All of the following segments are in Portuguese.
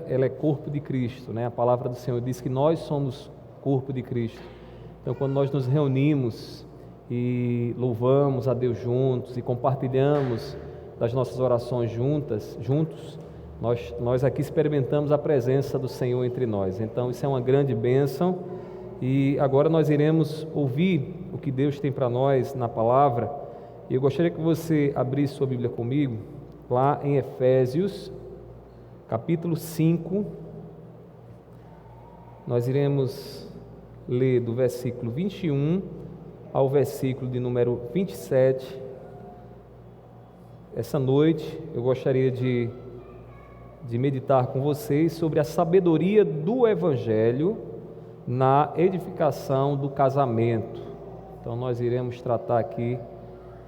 ela é corpo de Cristo, né? A palavra do Senhor diz que nós somos corpo de Cristo. Então, quando nós nos reunimos e louvamos a Deus juntos e compartilhamos das nossas orações juntos, nós aqui experimentamos a presença do Senhor entre nós. Então, isso é uma grande bênção. E agora nós iremos ouvir o que Deus tem para nós na palavra. E eu gostaria que você abrisse sua Bíblia comigo, lá em Efésios, capítulo 5. Nós iremos ler do versículo 21 ao versículo de número 27. Essa noite eu gostaria de meditar com vocês sobre a sabedoria do Evangelho na edificação do casamento. Então nós iremos tratar aqui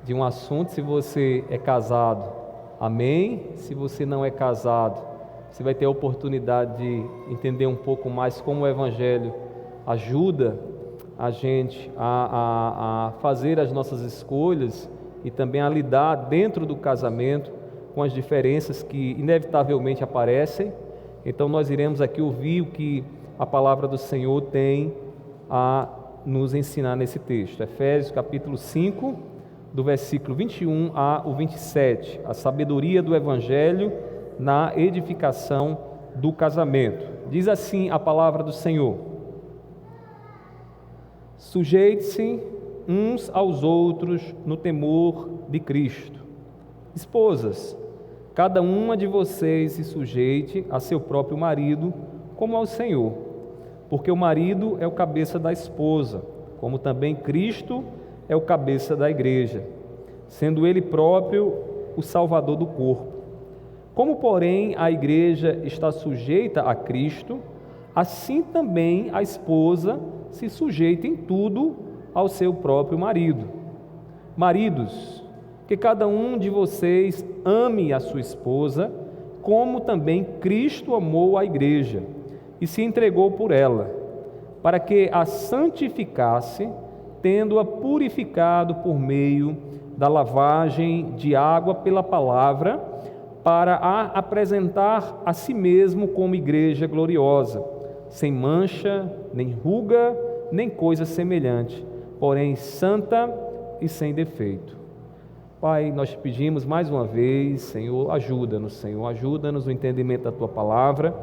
de um assunto. Se você é casado, amém. Se você não é casado, você vai ter a oportunidade de entender um pouco mais como o Evangelho ajuda a gente a fazer as nossas escolhas e também a lidar dentro do casamento com as diferenças que inevitavelmente aparecem. Então nós iremos aqui ouvir o que a palavra do Senhor tem a nos ensinar nesse texto. Efésios capítulo 5, do versículo 21 ao 27, a sabedoria do Evangelho na edificação do casamento. Diz assim a palavra do Senhor: sujeite-se uns aos outros no temor de Cristo. Esposas, cada uma de vocês se sujeite a seu próprio marido, como ao Senhor, porque o marido é o cabeça da esposa, como também Cristo é o cabeça da igreja, sendo ele próprio o Salvador do corpo. Como, porém, a igreja está sujeita a Cristo, assim também a esposa se sujeita em tudo ao seu próprio marido. Maridos, que cada um de vocês ame a sua esposa, como também Cristo amou a igreja e se entregou por ela, para que a santificasse, tendo-a purificado por meio da lavagem de água pela palavra, para a apresentar a si mesmo como igreja gloriosa, sem mancha, nem ruga, nem coisa semelhante, porém santa e sem defeito. Pai, nós te pedimos mais uma vez, Senhor, ajuda-nos no entendimento da Tua palavra.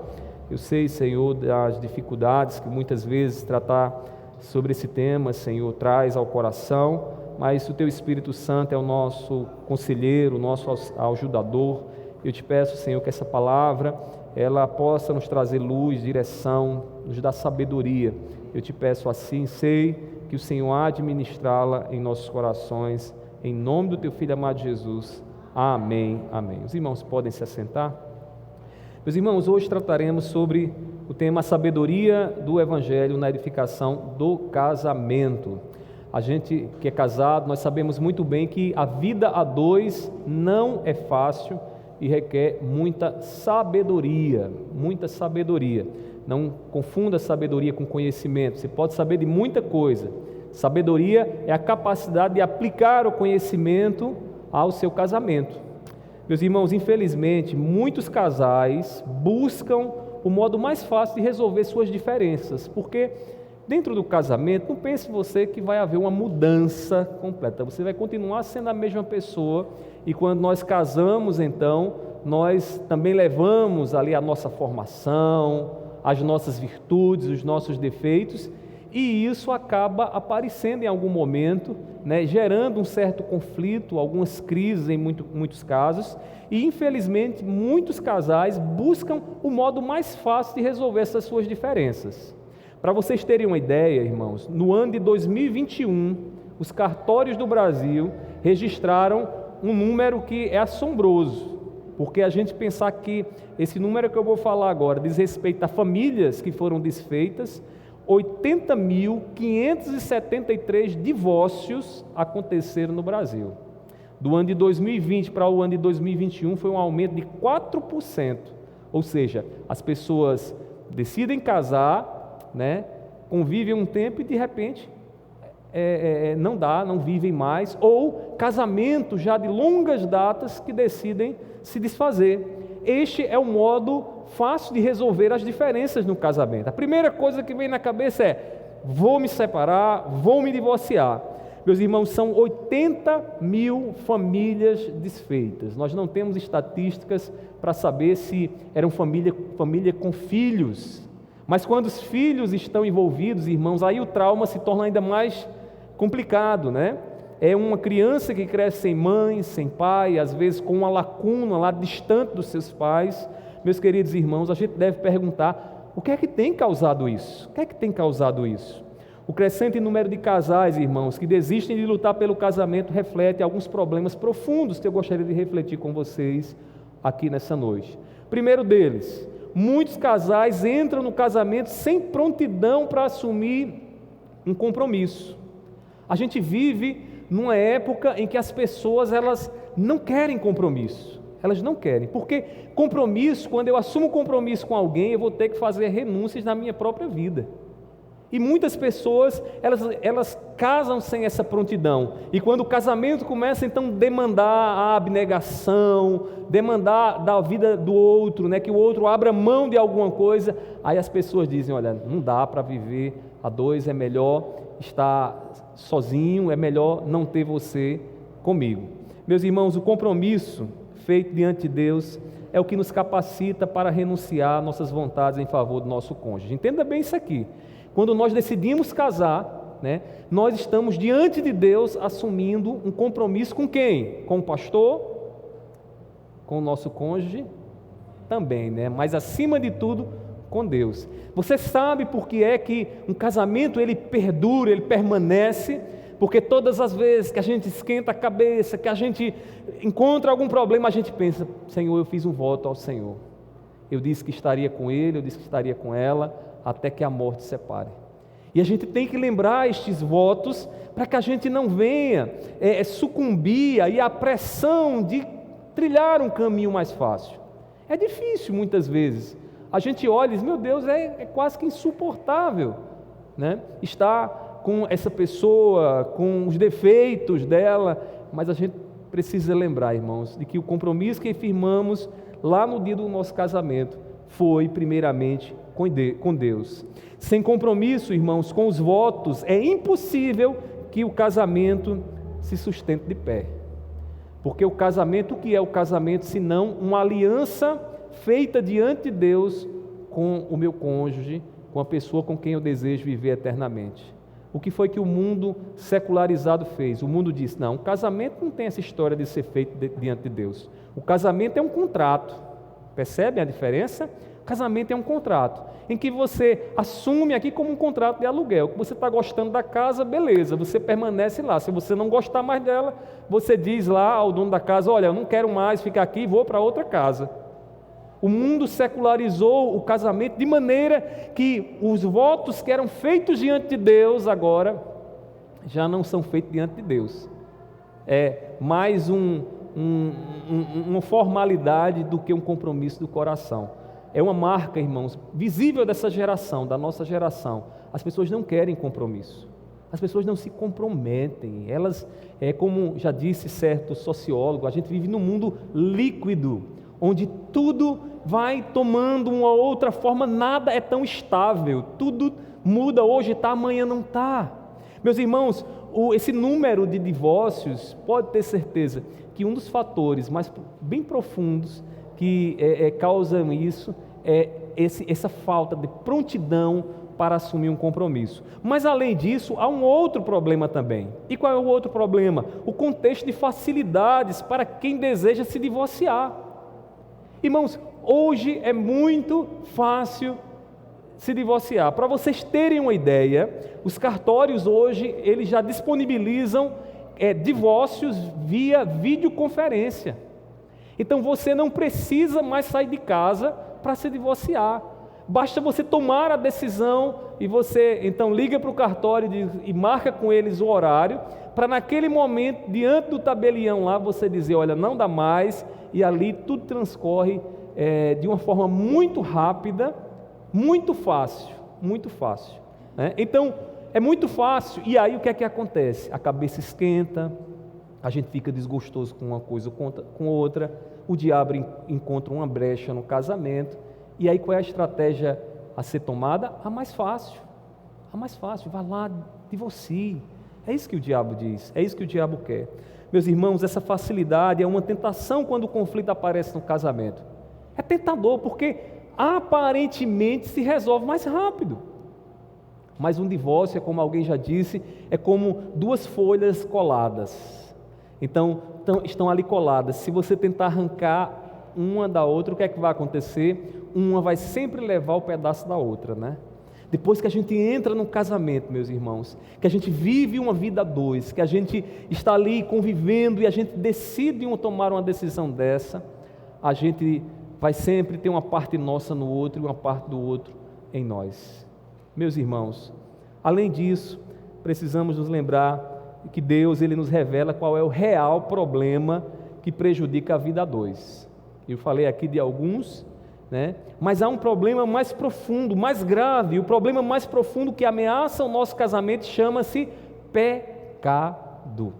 Eu sei, Senhor, das dificuldades que muitas vezes tratar sobre esse tema, Senhor, traz ao coração, mas o Teu Espírito Santo é o nosso conselheiro, o nosso ajudador. Eu te peço, Senhor, que essa palavra, ela possa nos trazer luz, direção, nos dar sabedoria. Eu te peço assim, sei que o Senhor há de ministrá-la em nossos corações, em nome do Teu Filho amado Jesus. Amém, amém. Os irmãos podem se assentar? Meus irmãos, hoje trataremos sobre o tema sabedoria do Evangelho na edificação do casamento. A gente que é casado, nós sabemos muito bem que a vida a dois não é fácil e requer muita sabedoria, Não confunda sabedoria com conhecimento. Você pode saber de muita coisa. Sabedoria é a capacidade de aplicar o conhecimento ao seu casamento. Meus irmãos, infelizmente, muitos casais buscam o modo mais fácil de resolver suas diferenças, porque dentro do casamento, não pense você que vai haver uma mudança completa, você vai continuar sendo a mesma pessoa, e quando nós casamos, então, nós também levamos ali a nossa formação, as nossas virtudes, os nossos defeitos, e isso acaba aparecendo em algum momento, gerando um certo conflito, algumas crises em muitos casos, e infelizmente muitos casais buscam o modo mais fácil de resolver essas suas diferenças. Para vocês terem uma ideia, irmãos, no ano de 2021, os cartórios do Brasil registraram um número que é assombroso, porque a gente pensar que esse número que eu vou falar agora diz respeito a famílias que foram desfeitas. 80.573 divórcios aconteceram no Brasil. Do ano de 2020 para o ano de 2021 foi um aumento de 4%. Ou seja, as pessoas decidem casar, convivem um tempo e de repente não vivem mais, ou casamentos já de longas datas que decidem se desfazer. este é o modo fácil de resolver as diferenças no casamento. A primeira coisa que vem na cabeça é: vou me separar, vou me divorciar. Meus irmãos, são 80 mil famílias desfeitas. Nós não temos estatísticas para saber se eram família com filhos. Mas quando os filhos estão envolvidos, irmãos, aí o trauma se torna ainda mais complicado, né? É uma criança que cresce sem mãe, sem pai, às vezes com uma lacuna lá distante dos seus pais. Meus queridos irmãos, a gente deve perguntar: o que é que tem causado isso? O que é que tem causado isso? O crescente número de casais, irmãos, que desistem de lutar pelo casamento reflete alguns problemas profundos que eu gostaria de refletir com vocês aqui nessa noite. Primeiro deles, muitos casais entram no casamento sem prontidão para assumir um compromisso. A gente vive numa época em que as pessoas elas não querem compromisso. Elas não querem, porque compromisso, quando eu assumo compromisso com alguém, eu vou ter que fazer renúncias na minha própria vida. E muitas pessoas, elas casam sem essa prontidão. E quando o casamento começa, então, demandar a abnegação, demandar da vida do outro, né, que o outro abra mão de alguma coisa, aí as pessoas dizem: olha, não dá para viver a dois, é melhor estar sozinho, é melhor não ter você comigo. Meus irmãos, o compromisso feito diante de Deus é o que nos capacita para renunciar nossas vontades em favor do nosso cônjuge. Entenda bem isso aqui. Quando nós decidimos casar, né, nós estamos diante de Deus assumindo um compromisso com quem? Com o pastor, com o nosso cônjuge também, né? Mas acima de tudo, com Deus. Você sabe por que é que um casamento ele perdura, ele permanece? Porque todas as vezes que a gente esquenta a cabeça, que a gente encontra algum problema, a gente pensa: Senhor, eu fiz um voto ao Senhor. Eu disse que estaria com ele, eu disse que estaria com ela, até que a morte separe. E a gente tem que lembrar estes votos para que a gente não venha sucumbir aí à pressão de trilhar um caminho mais fácil. É difícil muitas vezes. A gente olha e diz: meu Deus, é quase que insuportável, né, estar com essa pessoa, com os defeitos dela, mas a gente precisa lembrar, irmãos, de que o compromisso que firmamos lá no dia do nosso casamento foi primeiramente com Deus. Sem compromisso, irmãos, com os votos, é impossível que o casamento se sustente de pé. Porque o casamento, o que é o casamento senão uma aliança feita diante de Deus com o meu cônjuge, com a pessoa com quem eu desejo viver eternamente? O que foi que o mundo secularizado fez? O mundo disse: não, o casamento não tem essa história de ser feito diante de Deus. O casamento é um contrato. Percebem a diferença? O casamento é um contrato, em que você assume aqui como um contrato de aluguel, que você está gostando da casa, beleza, você permanece lá. Se você não gostar mais dela, você diz lá ao dono da casa: olha, eu não quero mais ficar aqui, vou para outra casa. O mundo secularizou o casamento de maneira que os votos que eram feitos diante de Deus agora já não são feitos diante de Deus. É mais uma formalidade do que um compromisso do coração. É uma marca, irmãos, visível dessa geração, da nossa geração. As pessoas não querem compromisso. As pessoas não se comprometem. Elas, como já disse certo sociólogo, a gente vive num mundo líquido, onde tudo vai tomando uma outra forma, nada é tão estável, tudo muda, hoje está, amanhã não está. Meus irmãos, esse número de divórcios, pode ter certeza que um dos fatores mais bem profundos que causam isso é essa falta de prontidão para assumir um compromisso. Mas além disso, há um outro problema também. E qual é o outro problema? O contexto de facilidades para quem deseja se divorciar. Irmãos, hoje é muito fácil se divorciar. Para vocês terem uma ideia, os cartórios hoje eles já disponibilizam divórcios via videoconferência. Então você não precisa mais sair de casa para se divorciar. Basta você tomar a decisão e você então liga para o cartório e marca com eles o horário, para naquele momento, diante do tabelião lá, você dizer: olha, não dá mais, e ali tudo transcorre de uma forma muito rápida, muito fácil, né? Então, é muito fácil, e aí o que é que acontece? A cabeça esquenta, a gente fica desgostoso com uma coisa ou com outra, o diabo encontra uma brecha no casamento. E aí qual é a estratégia a ser tomada? A mais fácil, vai lá, divorcie. É isso que o diabo diz, é isso que o diabo quer. Meus irmãos, essa facilidade é uma tentação quando o conflito aparece no casamento. É tentador porque aparentemente se resolve mais rápido. Mas um divórcio, como alguém já disse, é como duas folhas coladas. Então, estão ali coladas. Se você tentar arrancar uma da outra, o que é que vai acontecer? Uma vai sempre levar o pedaço da outra, né? Depois que a gente entra no casamento, meus irmãos, que a gente vive uma vida a dois, que a gente está ali convivendo e a gente decide tomar uma decisão dessa, a gente vai sempre ter uma parte nossa no outro e uma parte do outro em nós. Meus irmãos, além disso, precisamos nos lembrar que Deus, Ele nos revela qual é o real problema que prejudica a vida a dois. Eu falei aqui de alguns, né? Mas há um problema mais profundo, mais grave. O problema mais profundo que ameaça o nosso casamento chama-se pecado.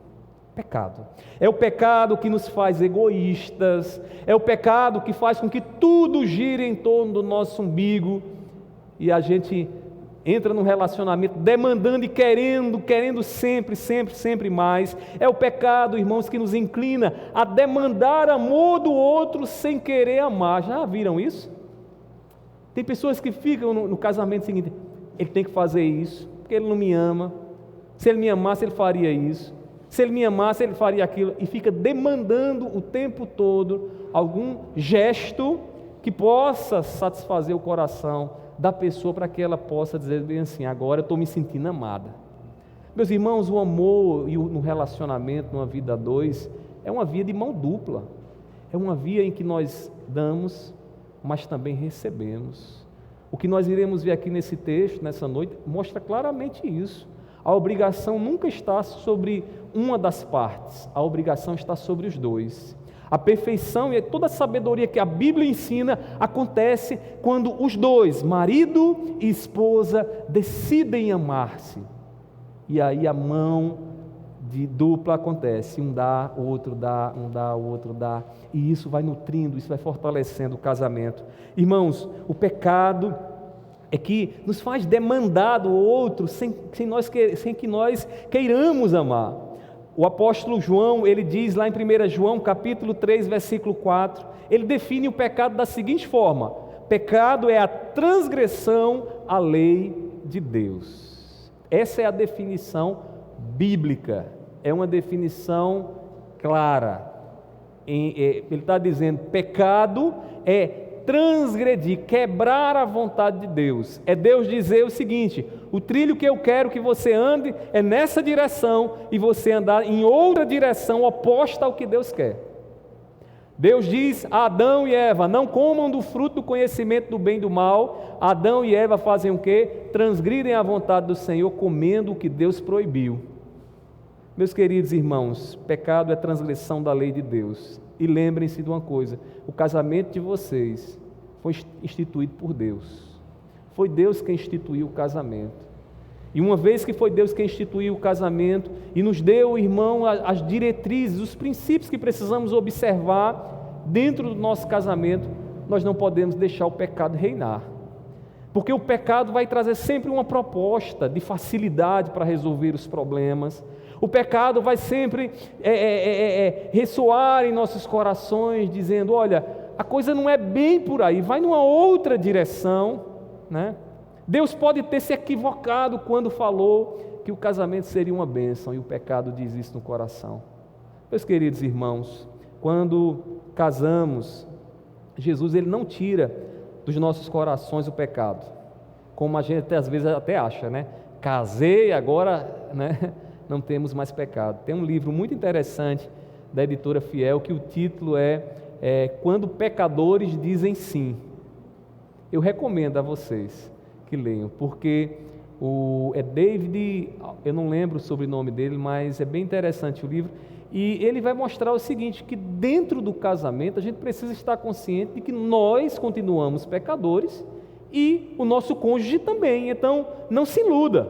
Pecado. É o pecado que nos faz egoístas, é o pecado que faz com que tudo gire em torno do nosso umbigo e a gente entra num relacionamento demandando e querendo sempre mais. É o pecado, irmãos, que nos inclina a demandar amor do outro sem querer amar. Já viram isso? Tem pessoas que ficam no casamento seguinte: ele tem que fazer isso, porque ele não me ama. Se ele me amasse, ele faria isso. Se ele me amasse, ele faria aquilo. E fica demandando o tempo todo algum gesto que possa satisfazer o coração da pessoa, para que ela possa dizer bem assim: agora eu estou me sentindo amada. Meus irmãos, o amor e no relacionamento, numa vida a dois, é uma via de mão dupla. É uma via em que nós damos, mas também recebemos. O que nós iremos ver aqui nesse texto, nessa noite, mostra claramente isso. A obrigação nunca está sobre uma das partes, a obrigação está sobre os dois. A perfeição e toda a sabedoria que a Bíblia ensina acontece quando os dois, marido e esposa, decidem amar-se. E aí a mão de dupla acontece, um dá, o outro dá, um dá, o outro dá. E isso vai nutrindo, isso vai fortalecendo o casamento. Irmãos, o pecado é que nos faz demandar do outro sem que nós queiramos amar. O apóstolo João, ele diz lá em 1 João, capítulo 3, versículo 4, ele define o pecado da seguinte forma: pecado é a transgressão à lei de Deus. Essa é a definição bíblica, é uma definição clara. Ele está dizendo: pecado é transgredir, quebrar a vontade de Deus. É Deus dizer o seguinte: o trilho que eu quero que você ande é nessa direção, e você andar em outra direção oposta ao que Deus quer. Deus diz a Adão e Eva: não comam do fruto do conhecimento do bem e do mal. Adão e Eva fazem o quê? Transgridem a vontade do Senhor, comendo o que Deus proibiu. Meus queridos irmãos, pecado é transgressão da lei de Deus. E lembrem-se de uma coisa: o casamento de vocês foi instituído por Deus. Foi Deus quem instituiu o casamento. E uma vez que foi Deus quem instituiu o casamento e nos deu, irmão, as diretrizes, os princípios que precisamos observar dentro do nosso casamento, nós não podemos deixar o pecado reinar. Porque o pecado vai trazer sempre uma proposta de facilidade para resolver os problemas. O pecado vai sempre ressoar em nossos corações, dizendo: olha, a coisa não é bem por aí, vai numa outra direção, né? Deus pode ter se equivocado quando falou que o casamento seria uma bênção, e o pecado diz isso no coração. Meus queridos irmãos, quando casamos, Jesus, ele não tira dos nossos corações o pecado, como a gente às vezes até acha, né? Casei, agora, né, não temos mais pecado. Tem um livro muito interessante da editora Fiel, que o título é Quando Pecadores Dizem Sim. Eu recomendo a vocês que leiam, porque é David, eu não lembro o sobrenome dele, mas é bem interessante o livro, e ele vai mostrar o seguinte: que dentro do casamento a gente precisa estar consciente de que nós continuamos pecadores e o nosso cônjuge também. Então não se iluda,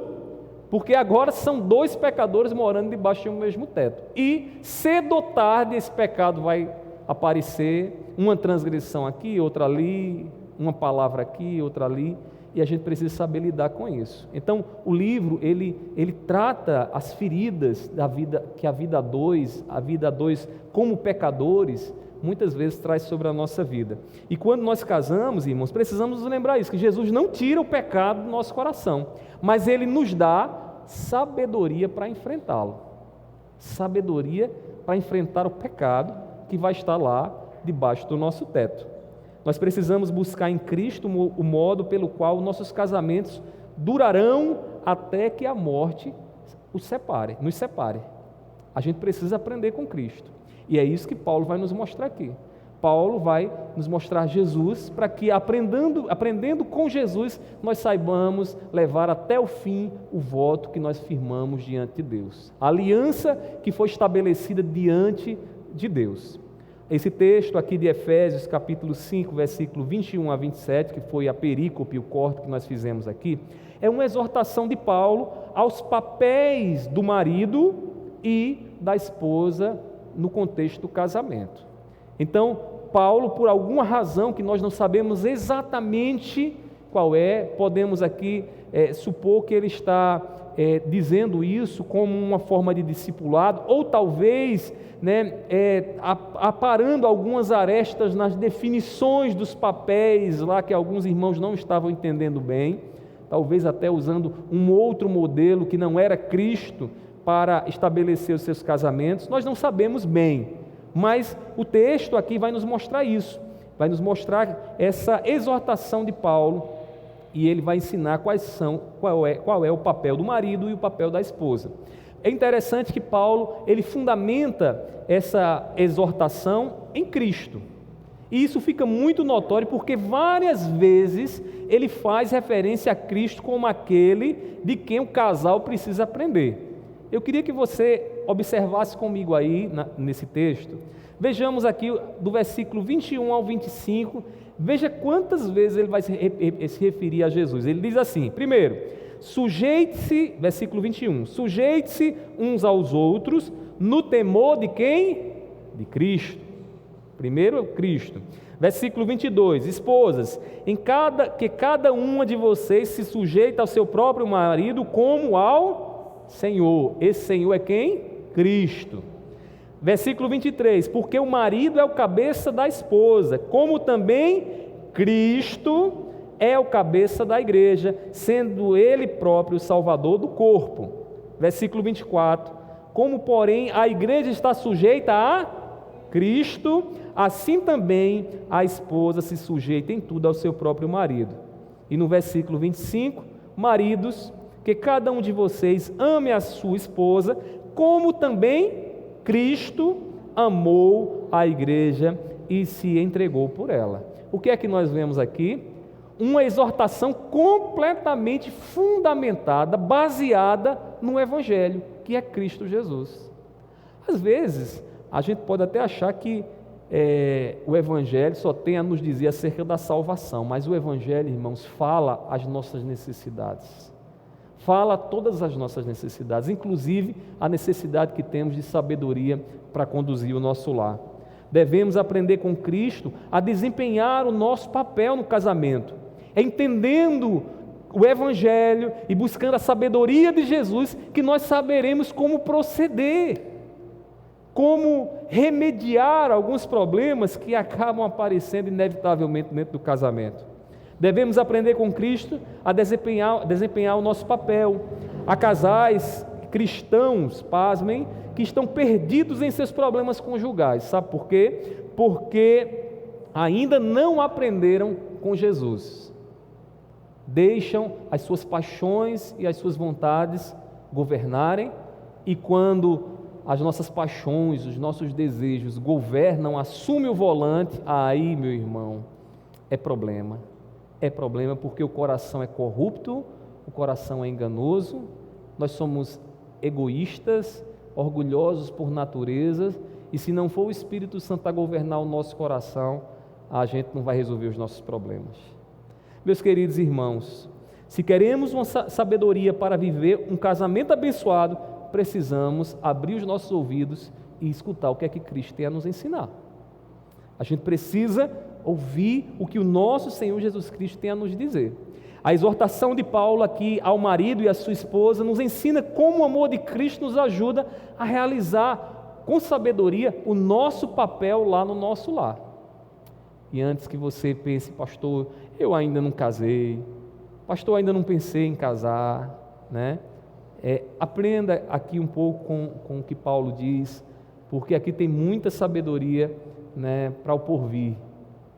porque agora são dois pecadores morando debaixo de um mesmo teto, e cedo ou tarde esse pecado vai aparecer uma transgressão aqui, outra ali, uma palavra aqui, outra ali, e a gente precisa saber lidar com isso. Então, o livro, ele trata as feridas da vida, que a vida a dois como pecadores, muitas vezes traz sobre a nossa vida. E quando nós casamos, irmãos, precisamos nos lembrar isso, que Jesus não tira o pecado do nosso coração, mas Ele nos dá sabedoria para enfrentá-lo. Sabedoria para enfrentar o pecado que vai estar lá debaixo do nosso teto. Nós precisamos buscar em Cristo o modo pelo qual nossos casamentos durarão até que a morte nos separe. A gente precisa aprender com Cristo. E é isso que Paulo vai nos mostrar aqui. Paulo vai nos mostrar Jesus para que, aprendendo com Jesus, nós saibamos levar até o fim o voto que nós firmamos diante de Deus. A aliança que foi estabelecida diante de Deus. Esse texto aqui de Efésios, capítulo 5, versículo 21 a 27, que foi a perícope, o corte que nós fizemos aqui, é uma exortação de Paulo aos papéis do marido e da esposa no contexto do casamento. Então, Paulo, por alguma razão que nós não sabemos exatamente qual é, podemos aqui supor que ele está dizendo isso como uma forma de discipulado, ou talvez aparando algumas arestas nas definições dos papéis lá que alguns irmãos não estavam entendendo bem, talvez até usando um outro modelo que não era Cristo para estabelecer os seus casamentos. Nós não sabemos bem, mas o texto aqui vai nos mostrar isso, vai nos mostrar essa exortação de Paulo, e ele vai ensinar qual é o papel do marido e o papel da esposa. É interessante que Paulo, ele fundamenta essa exortação em Cristo, e isso fica muito notório porque várias vezes ele faz referência a Cristo como aquele de quem o casal precisa aprender. Eu queria que você observasse comigo aí nesse texto. Vejamos aqui do versículo 21 ao 25, veja quantas vezes ele vai se referir a Jesus. Ele diz assim, primeiro, sujeite-se, versículo 21, sujeite-se uns aos outros no temor de quem? De Cristo. Primeiro, Cristo. Versículo 22, esposas, que cada uma de vocês se sujeita ao seu próprio marido como ao Senhor. Esse Senhor é quem? Cristo. Versículo 23, porque o marido é o cabeça da esposa, como também Cristo é o cabeça da igreja, sendo ele próprio o salvador do corpo. Versículo 24, como porém a igreja está sujeita a Cristo, assim também a esposa se sujeita em tudo ao seu próprio marido. E no versículo 25, maridos, que cada um de vocês ame a sua esposa, como também Cristo amou a igreja e se entregou por ela. O que é que nós vemos aqui? Uma exortação completamente fundamentada, baseada no Evangelho, que é Cristo Jesus. Às vezes, a gente pode até achar que o Evangelho só tem a nos dizer acerca da salvação, mas o Evangelho, irmãos, fala as nossas necessidades. Fala todas as nossas necessidades, inclusive a necessidade que temos de sabedoria para conduzir o nosso lar. Devemos aprender com Cristo a desempenhar o nosso papel no casamento, entendendo o Evangelho e buscando a sabedoria de Jesus, que nós saberemos como proceder, como remediar alguns problemas que acabam aparecendo inevitavelmente dentro do casamento. Devemos aprender com Cristo a desempenhar o nosso papel. Há casais cristãos, pasmem, que estão perdidos em seus problemas conjugais. Sabe por quê? Porque ainda não aprenderam com Jesus. Deixam as suas paixões e as suas vontades governarem, e quando as nossas paixões, os nossos desejos governam, assume o volante, aí, meu irmão, é problema. É problema porque o coração é corrupto, o coração é enganoso, nós somos egoístas, orgulhosos por natureza, e se não for o Espírito Santo a governar o nosso coração, a gente não vai resolver os nossos problemas. Meus queridos irmãos, se queremos uma sabedoria para viver um casamento abençoado, precisamos abrir os nossos ouvidos e escutar o que é que Cristo tem a nos ensinar. A gente precisa ouvir o que o nosso Senhor Jesus Cristo tem a nos dizer. A exortação de Paulo aqui ao marido e à sua esposa nos ensina como o amor de Cristo nos ajuda a realizar com sabedoria o nosso papel lá no nosso lar. E antes que você pense, pastor, eu ainda não casei, pastor, ainda não pensei em casar, né? Aprenda aqui um pouco com o que Paulo diz, porque aqui tem muita sabedoria, né, para o porvir,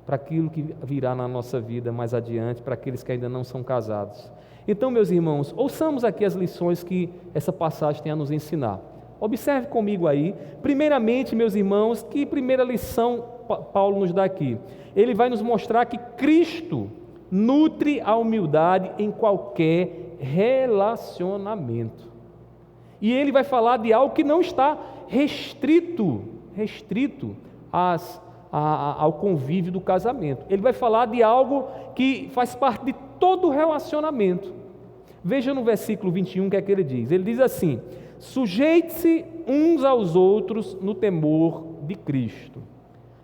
para aquilo que virá na nossa vida mais adiante, para aqueles que ainda não são casados. Então, meus irmãos, ouçamos aqui as lições que essa passagem tem a nos ensinar. Observe comigo aí, primeiramente, meus irmãos, que primeira lição Paulo nos dá aqui? Ele vai nos mostrar que Cristo nutre a humildade em qualquer relacionamento. E ele vai falar de algo que não está restrito ao convívio do casamento. Ele vai falar de algo que faz parte de todo relacionamento. Veja no versículo 21 o que é que ele diz. Ele diz assim: sujeite-se uns aos outros no temor de Cristo.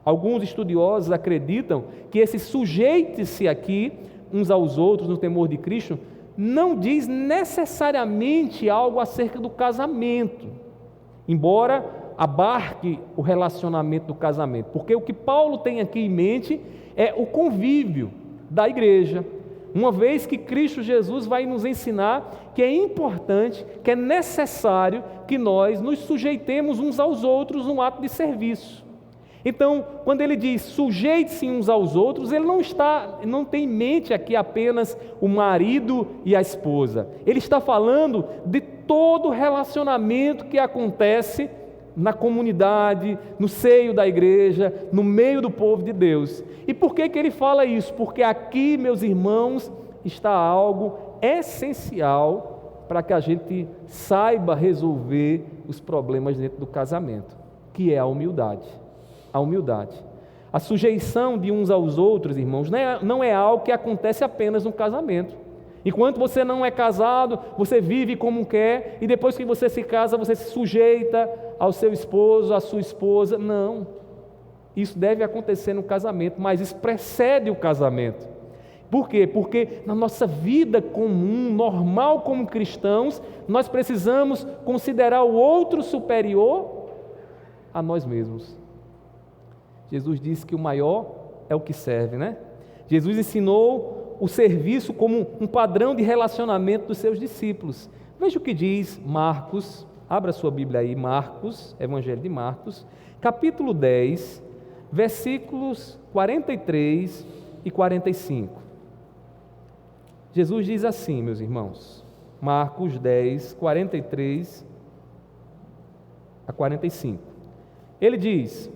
Alguns estudiosos acreditam que esse sujeite-se aqui uns aos outros no temor de Cristo não diz necessariamente algo acerca do casamento, embora abarque o relacionamento do casamento, porque o que Paulo tem aqui em mente é o convívio da igreja, uma vez que Cristo Jesus vai nos ensinar que é importante, que é necessário que nós nos sujeitemos uns aos outros no ato de serviço. Então, quando ele diz sujeite-se uns aos outros, ele não tem em mente aqui apenas o marido e a esposa. Ele está falando de todo relacionamento que acontece na comunidade, no seio da igreja, no meio do povo de Deus. E por que ele fala isso? Porque aqui, meus irmãos, está algo essencial para que a gente saiba resolver os problemas dentro do casamento, que é a humildade. A humildade. A sujeição de uns aos outros, irmãos, não é algo que acontece apenas no casamento. Enquanto você não é casado, você vive como quer, e depois que você se casa, você se sujeita ao seu esposo, à sua esposa. Não. Isso deve acontecer no casamento, mas isso precede o casamento. Por quê? Porque na nossa vida comum, normal como cristãos, nós precisamos considerar o outro superior a nós mesmos. Jesus disse que o maior é o que serve, né? Jesus ensinou o serviço como um padrão de relacionamento dos seus discípulos. Veja o que diz Marcos, abra sua Bíblia aí, Marcos, Evangelho de Marcos, capítulo 10, versículos 43 e 45. Jesus diz assim, meus irmãos, Marcos 10, 43 a 45. Ele diz: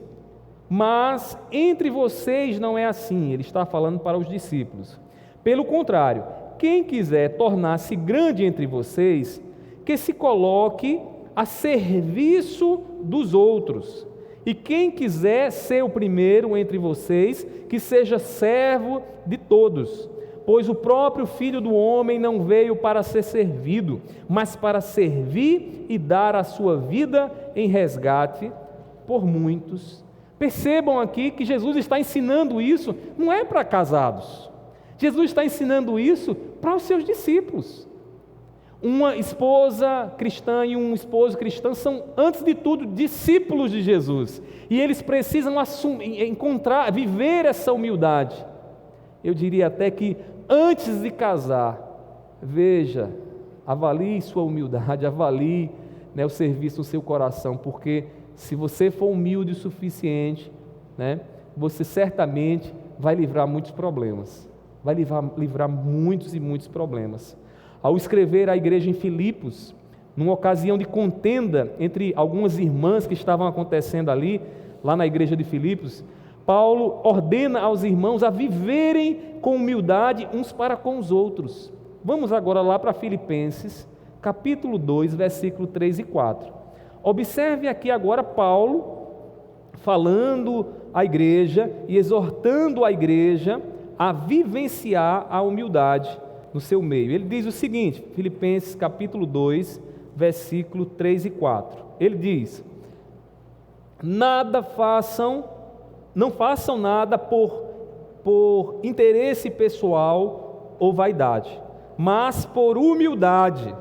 mas entre vocês não é assim. Ele está falando para os discípulos. Pelo contrário, quem quiser tornar-se grande entre vocês, que se coloque a serviço dos outros. E quem quiser ser o primeiro entre vocês, que seja servo de todos. Pois o próprio Filho do Homem não veio para ser servido, mas para servir e dar a sua vida em resgate por muitos. Percebam aqui que Jesus está ensinando isso, não é para casados. Jesus está ensinando isso para os seus discípulos. Uma esposa cristã e um esposo cristão são, antes de tudo, discípulos de Jesus. E eles precisam viver essa humildade. Eu diria até que antes de casar, veja, avalie sua humildade, avalie, né, o serviço no seu coração, porque se você for humilde o suficiente, né, você certamente vai livrar muitos problemas. Vai livrar muitos e muitos problemas. Ao escrever à igreja em Filipos, numa ocasião de contenda entre algumas irmãs que estavam acontecendo ali, lá na igreja de Filipos, Paulo ordena aos irmãos a viverem com humildade uns para com os outros. Vamos agora lá para Filipenses, capítulo 2, versículo 3 e 4. Observe aqui agora Paulo falando à igreja e exortando a igreja a vivenciar a humildade no seu meio. Ele diz o seguinte, Filipenses capítulo 2, versículo 3 e 4. Ele diz: nada façam Não façam nada por interesse pessoal ou vaidade, mas por humildade,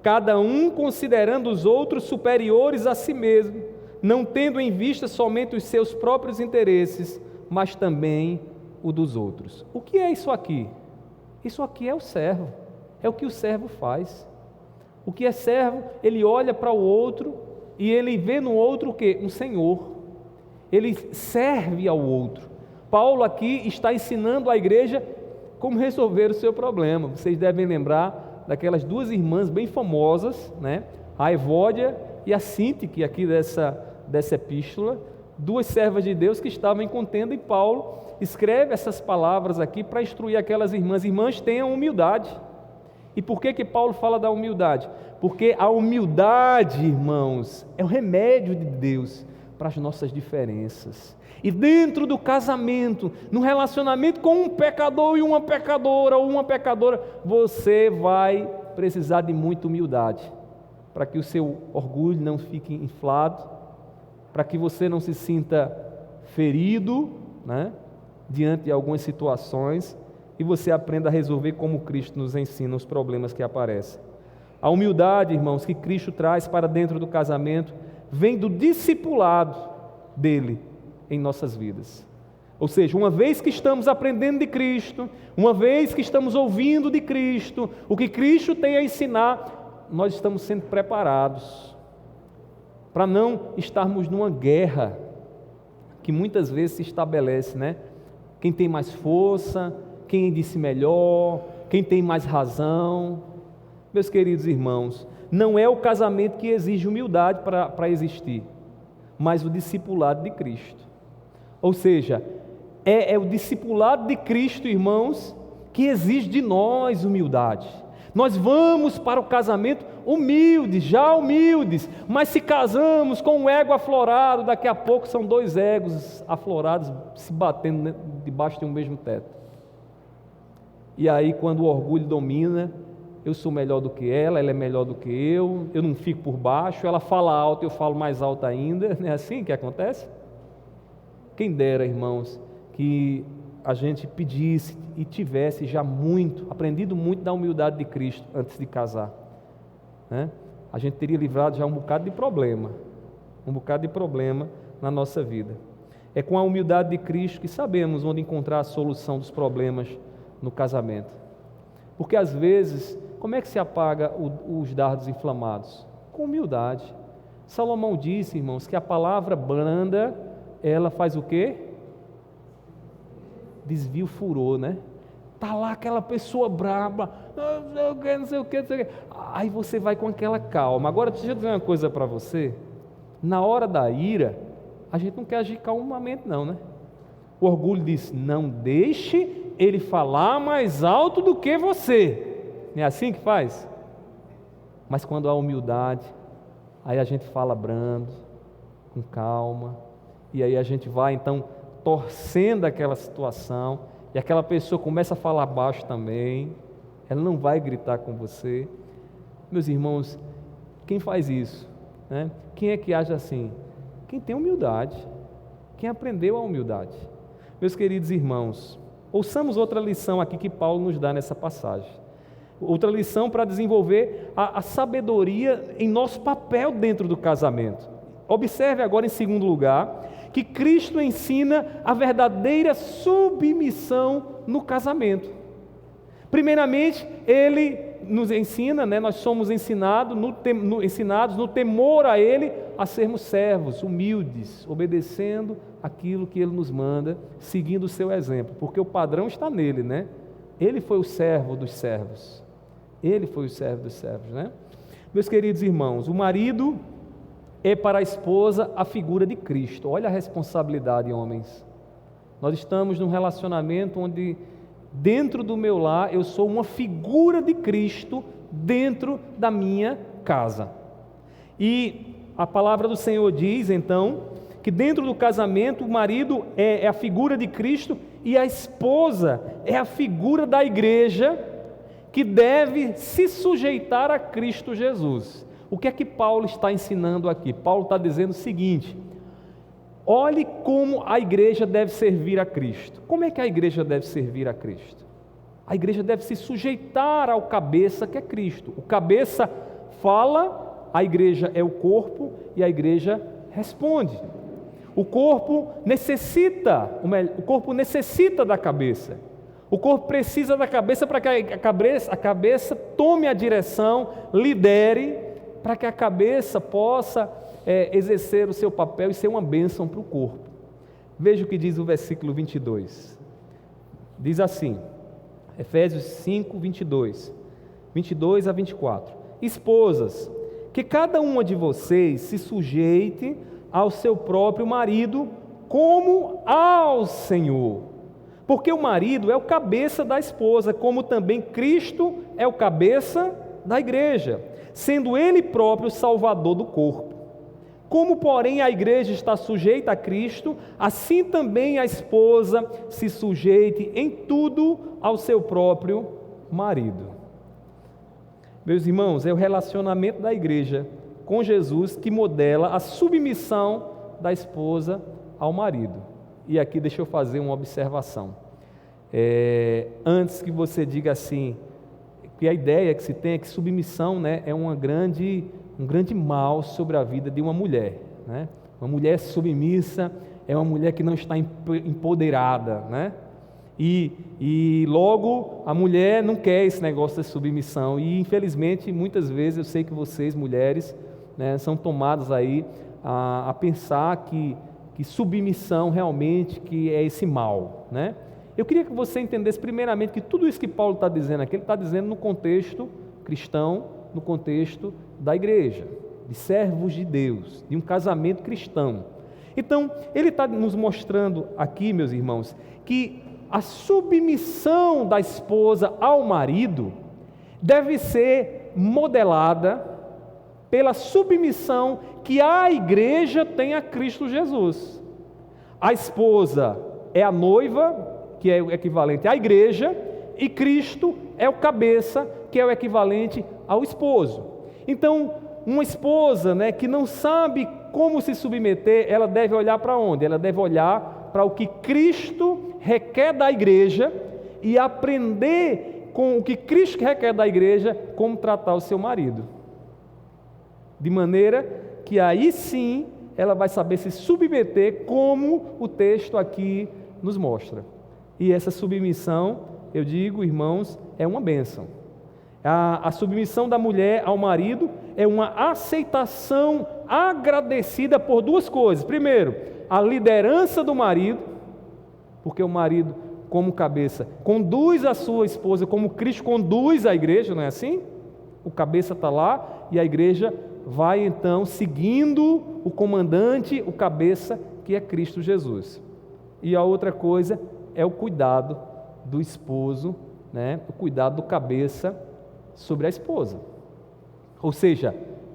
cada um considerando os outros superiores a si mesmo, não tendo em vista somente os seus próprios interesses, mas também o dos outros. O que é isso aqui? Isso aqui é o servo, é o que o servo faz. O que é servo, ele olha para o outro e ele vê no outro o quê? Um senhor. Ele serve ao outro. Paulo aqui está ensinando à igreja como resolver o seu problema. Vocês devem lembrar daquelas duas irmãs bem famosas, né? A Evódia e a Sintique, aqui dessa epístola, duas servas de Deus que estavam em contenda, e Paulo escreve essas palavras aqui para instruir aquelas irmãs. Irmãs, tenham humildade. E por que Paulo fala da humildade? Porque a humildade, irmãos, é o remédio de Deus para as nossas diferenças. E dentro do casamento, no relacionamento com um pecador e uma pecadora, ou uma pecadora, você vai precisar de muita humildade, para que o seu orgulho não fique inflado, para que você não se sinta ferido, né, diante de algumas situações, e você aprenda a resolver como Cristo nos ensina os problemas que aparecem. A humildade, irmãos, que Cristo traz para dentro do casamento, vem do discipulado dele em nossas vidas. Ou seja, uma vez que estamos aprendendo de Cristo, uma vez que estamos ouvindo de Cristo, o que Cristo tem a ensinar, nós estamos sendo preparados para não estarmos numa guerra que muitas vezes se estabelece, né? Quem tem mais força, quem disse melhor, quem tem mais razão. Meus queridos irmãos, não é o casamento que exige humildade para existir, mas o discipulado de Cristo. Ou seja, é o discipulado de Cristo, irmãos, que exige de nós humildade. Nós vamos para o casamento humildes, já humildes, mas se casamos com um ego aflorado, daqui a pouco são dois egos aflorados se batendo debaixo de um mesmo teto. E aí, quando o orgulho domina, eu sou melhor do que ela é melhor do que eu não fico por baixo, ela fala alto, eu falo mais alto ainda, não é assim que acontece? Quem dera, irmãos, que a gente pedisse e tivesse já aprendido muito da humildade de Cristo antes de casar, né? A gente teria livrado já um bocado de problema na nossa vida. É com a humildade de Cristo que sabemos onde encontrar a solução dos problemas no casamento. Porque às vezes, como é que se apaga os dardos inflamados? Com humildade. Salomão disse, irmãos, que a palavra branda, ela faz o quê? Desvia o furor, né? Está lá aquela pessoa braba, não sei o que. Aí você vai com aquela calma. Agora, deixa eu dizer uma coisa para você. Na hora da ira, a gente não quer agir calmamente não, né? O orgulho diz, não deixe ele falar mais alto do que você. Não é assim que faz? Mas quando há humildade, aí a gente fala brando, com calma, e aí a gente vai então torcendo aquela situação, e aquela pessoa começa a falar baixo também, ela não vai gritar com você. Meus irmãos, quem faz isso, né? Quem é que age assim? Quem tem humildade, quem aprendeu a humildade. Meus queridos irmãos, ouçamos outra lição aqui que Paulo nos dá nessa passagem. Outra lição para desenvolver a sabedoria em nosso papel dentro do casamento. Observe agora, em segundo lugar, que Cristo ensina a verdadeira submissão no casamento. Primeiramente, Ele nos ensina, né, nós somos ensinados no temor a Ele, a sermos servos, humildes, obedecendo aquilo que Ele nos manda, seguindo o seu exemplo, porque o padrão está nele, né? Ele foi o servo dos servos. Ele foi o servo dos servos, né? Meus queridos irmãos, o marido é para a esposa a figura de Cristo. Olha a responsabilidade, homens. Nós estamos num relacionamento onde, dentro do meu lar, eu sou uma figura de Cristo dentro da minha casa. E a palavra do Senhor diz, então, que dentro do casamento o marido é a figura de Cristo e a esposa é a figura da igreja que deve se sujeitar a Cristo Jesus. O que é que Paulo está ensinando aqui? Paulo está dizendo o seguinte: olhe como a igreja deve servir a Cristo. Como é que a igreja deve servir a Cristo? A igreja deve se sujeitar ao cabeça, que é Cristo. O cabeça fala, a igreja é o corpo e a igreja responde. O corpo necessita da cabeça. O corpo precisa da cabeça para que a cabeça tome a direção, lidere, para que a cabeça possa exercer o seu papel e ser uma bênção para o corpo. Veja o que diz o versículo 22. Diz assim, Efésios 5, 22 a 24. Esposas, que cada uma de vocês se sujeite ao seu próprio marido, como ao Senhor. Porque o marido é o cabeça da esposa, como também Cristo é o cabeça da igreja, sendo Ele próprio o Salvador do corpo. Como, porém, a igreja está sujeita a Cristo, assim também a esposa se sujeite em tudo ao seu próprio marido. Meus irmãos, é o relacionamento da igreja com Jesus que modela a submissão da esposa ao marido. E aqui deixa eu fazer uma observação. Antes que você diga assim, que a ideia que se tem é que submissão, né, é um grande mal sobre a vida de uma mulher. Né? Uma mulher submissa é uma mulher que não está empoderada, né? E logo a mulher não quer esse negócio de submissão. E infelizmente muitas vezes eu sei que vocês, mulheres, né, são tomadas aí a pensar que submissão realmente que é esse mal, né? Eu queria que você entendesse primeiramente que tudo isso que Paulo está dizendo aqui, ele está dizendo no contexto cristão, no contexto da igreja, de servos de Deus, de um casamento cristão. Então, ele está nos mostrando aqui, meus irmãos, que a submissão da esposa ao marido deve ser modelada pela submissão que a igreja tem a Cristo Jesus. A esposa é a noiva, que é o equivalente à igreja, e Cristo é o cabeça, que é o equivalente ao esposo. Então, uma esposa, né, que não sabe como se submeter, ela deve olhar para onde? Ela deve olhar para o que Cristo requer da igreja e aprender com o que Cristo requer da igreja, como tratar o seu marido. De maneira que aí sim ela vai saber se submeter, como o texto aqui nos mostra. E essa submissão, eu digo, irmãos, é uma bênção. A submissão da mulher ao marido é uma aceitação agradecida por duas coisas. Primeiro, a liderança do marido, porque o marido, como cabeça, conduz a sua esposa como Cristo conduz a igreja, não é assim? O cabeça está lá e a igreja vai então seguindo o comandante, o cabeça, que é Cristo Jesus. E a outra coisa é o cuidado do esposo, né? O cuidado do cabeça sobre a esposa. Ou seja,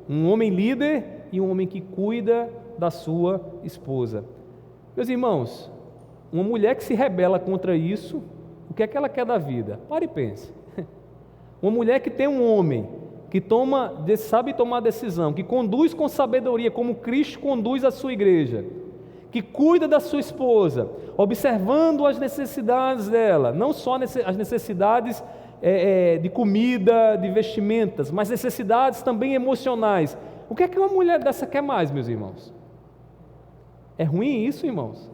um homem líder e um homem que cuida da sua esposa. Meus irmãos, uma mulher que se rebela contra isso, o que é que ela quer da vida? Pare e pense. Uma mulher que tem um homem que sabe tomar decisão, que conduz com sabedoria, como Cristo conduz a sua igreja, que cuida da sua esposa, observando as necessidades dela, não só as necessidades de comida, de vestimentas, mas necessidades também emocionais. O que é que uma mulher dessa quer mais, meus irmãos? É ruim isso, irmãos?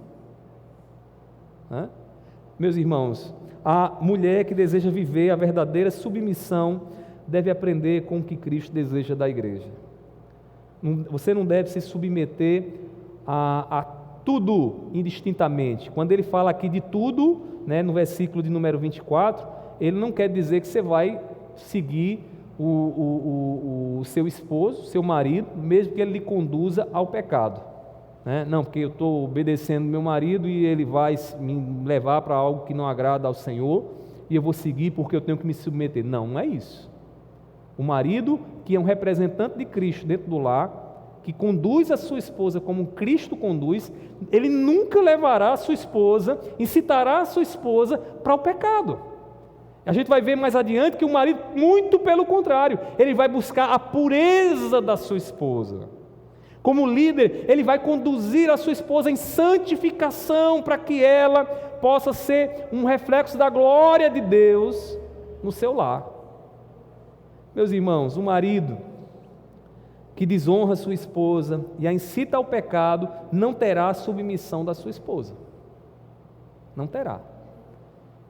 Meus irmãos, a mulher que deseja viver a verdadeira submissão deve aprender com o que Cristo deseja da igreja. Você não deve se submeter a tudo indistintamente. Quando ele fala aqui de tudo, né, no versículo de número 24, ele não quer dizer que você vai seguir o seu esposo, seu marido, mesmo que ele lhe conduza ao pecado. Né? Não, porque eu estou obedecendo meu marido e ele vai me levar para algo que não agrada ao Senhor e eu vou seguir porque eu tenho que me submeter. Não, não é isso. O marido, que é um representante de Cristo dentro do lar, que conduz a sua esposa como Cristo conduz, ele nunca levará a sua esposa, incitará a sua esposa para o pecado. A gente vai ver mais adiante que o marido, muito pelo contrário, ele vai buscar a pureza da sua esposa. Como líder, ele vai conduzir a sua esposa em santificação para que ela possa ser um reflexo da glória de Deus no seu lar. Meus irmãos, o marido que desonra sua esposa e a incita ao pecado não terá a submissão da sua esposa. Não terá.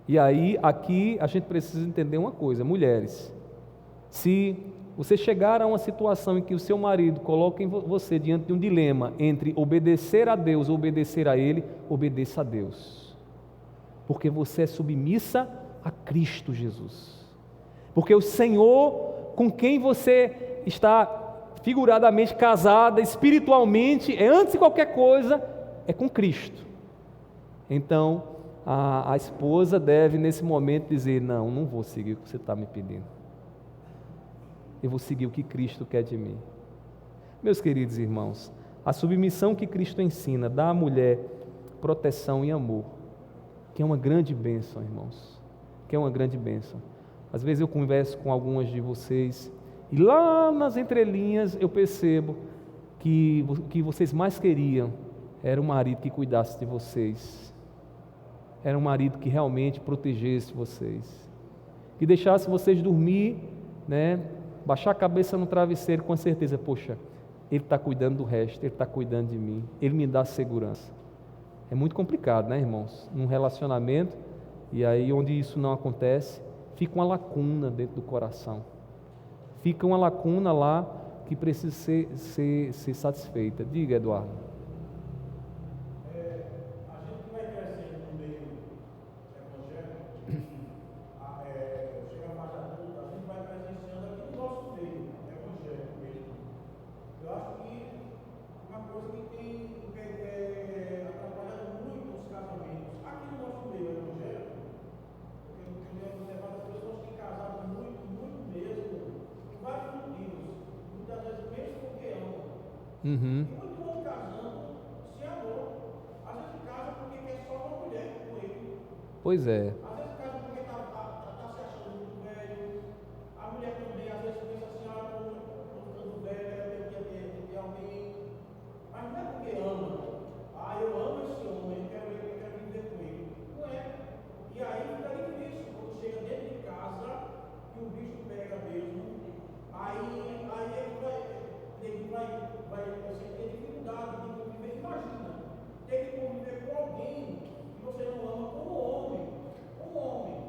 E aí, aqui a gente precisa entender uma coisa, mulheres. Se você chegar a uma situação em que o seu marido coloca você diante de um dilema entre obedecer a Deus ou obedecer a Ele, obedeça a Deus. Porque você é submissa a Cristo Jesus. Porque o Senhor com quem você está figuradamente casada, espiritualmente, antes de qualquer coisa, é com Cristo. Então, a esposa deve nesse momento dizer, não vou seguir o que você está me pedindo. Eu vou seguir o que Cristo quer de mim. Meus queridos irmãos, a submissão que Cristo ensina dá à mulher proteção e amor, que é uma grande bênção, irmãos, que é uma grande bênção. Às vezes eu converso com algumas de vocês e lá nas entrelinhas eu percebo que o que vocês mais queriam era um marido que cuidasse de vocês, era um marido que realmente protegesse vocês, que deixasse vocês dormir, baixar a cabeça no travesseiro com a certeza, poxa, Ele está cuidando do resto, Ele está cuidando de mim, Ele me dá segurança. É muito complicado, né, irmãos? Num relacionamento, e aí onde isso não acontece, fica uma lacuna dentro do coração. Fica uma lacuna lá que precisa ser satisfeita. Diga, Eduardo. A gente vai crescendo no meio evangélico, chega a faixa adulta, a gente vai presenciando aqui no nosso meio evangélico mesmo. Eu acho que uma coisa que tem atrapalhado muito os casamentos, aqui no nosso meio evangélico, porque eu tenho observado as pessoas que casaram muito, muito mesmo, por vários motivos, muitas vezes mesmo porque amam. Uhum. E muito bom casando, se amou. Às vezes casa porque quer só uma mulher com ele. Pois é. Às vezes casa porque está se achando muito velho. A mulher também às vezes pensa assim, estou ficando velha, eu tenho que ter alguém. Mas não é porque ama. Eu amo esse homem, eu quero viver com ele. Não é. E aí fica difícil, quando chega dentro de casa, que o bicho pega mesmo. Aí ele vai ter dificuldade de conviver. Imagina, ter que conviver com alguém que você não ama como homem. Como homem.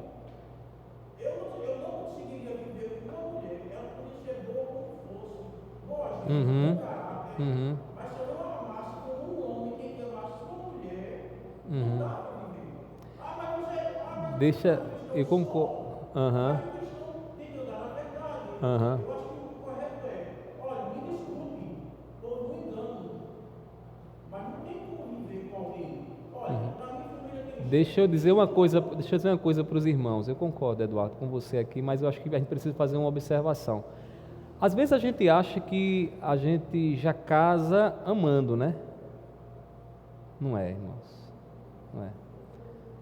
Eu não conseguiria viver com uma mulher. Ela podia ser boa como fosse. Lógico, Uhum. caráter. Uhum. Mas se eu não amasse como um homem, quem amasse como mulher, Uhum. não dá para viver. Mas Deixa, eu concordo. Aham. mas o cristão tem que andar na verdade. Aham. Eu acho que o correto olha, me desculpe, estou no engano, mas não tem como viver com alguém. Olha, para minha família tem Deixa eu dizer uma coisa para os irmãos. Eu concordo, Eduardo, com você aqui, mas eu acho que a gente precisa fazer uma observação. Às vezes a gente acha que a gente já casa amando, né? Não é, irmãos. Não é.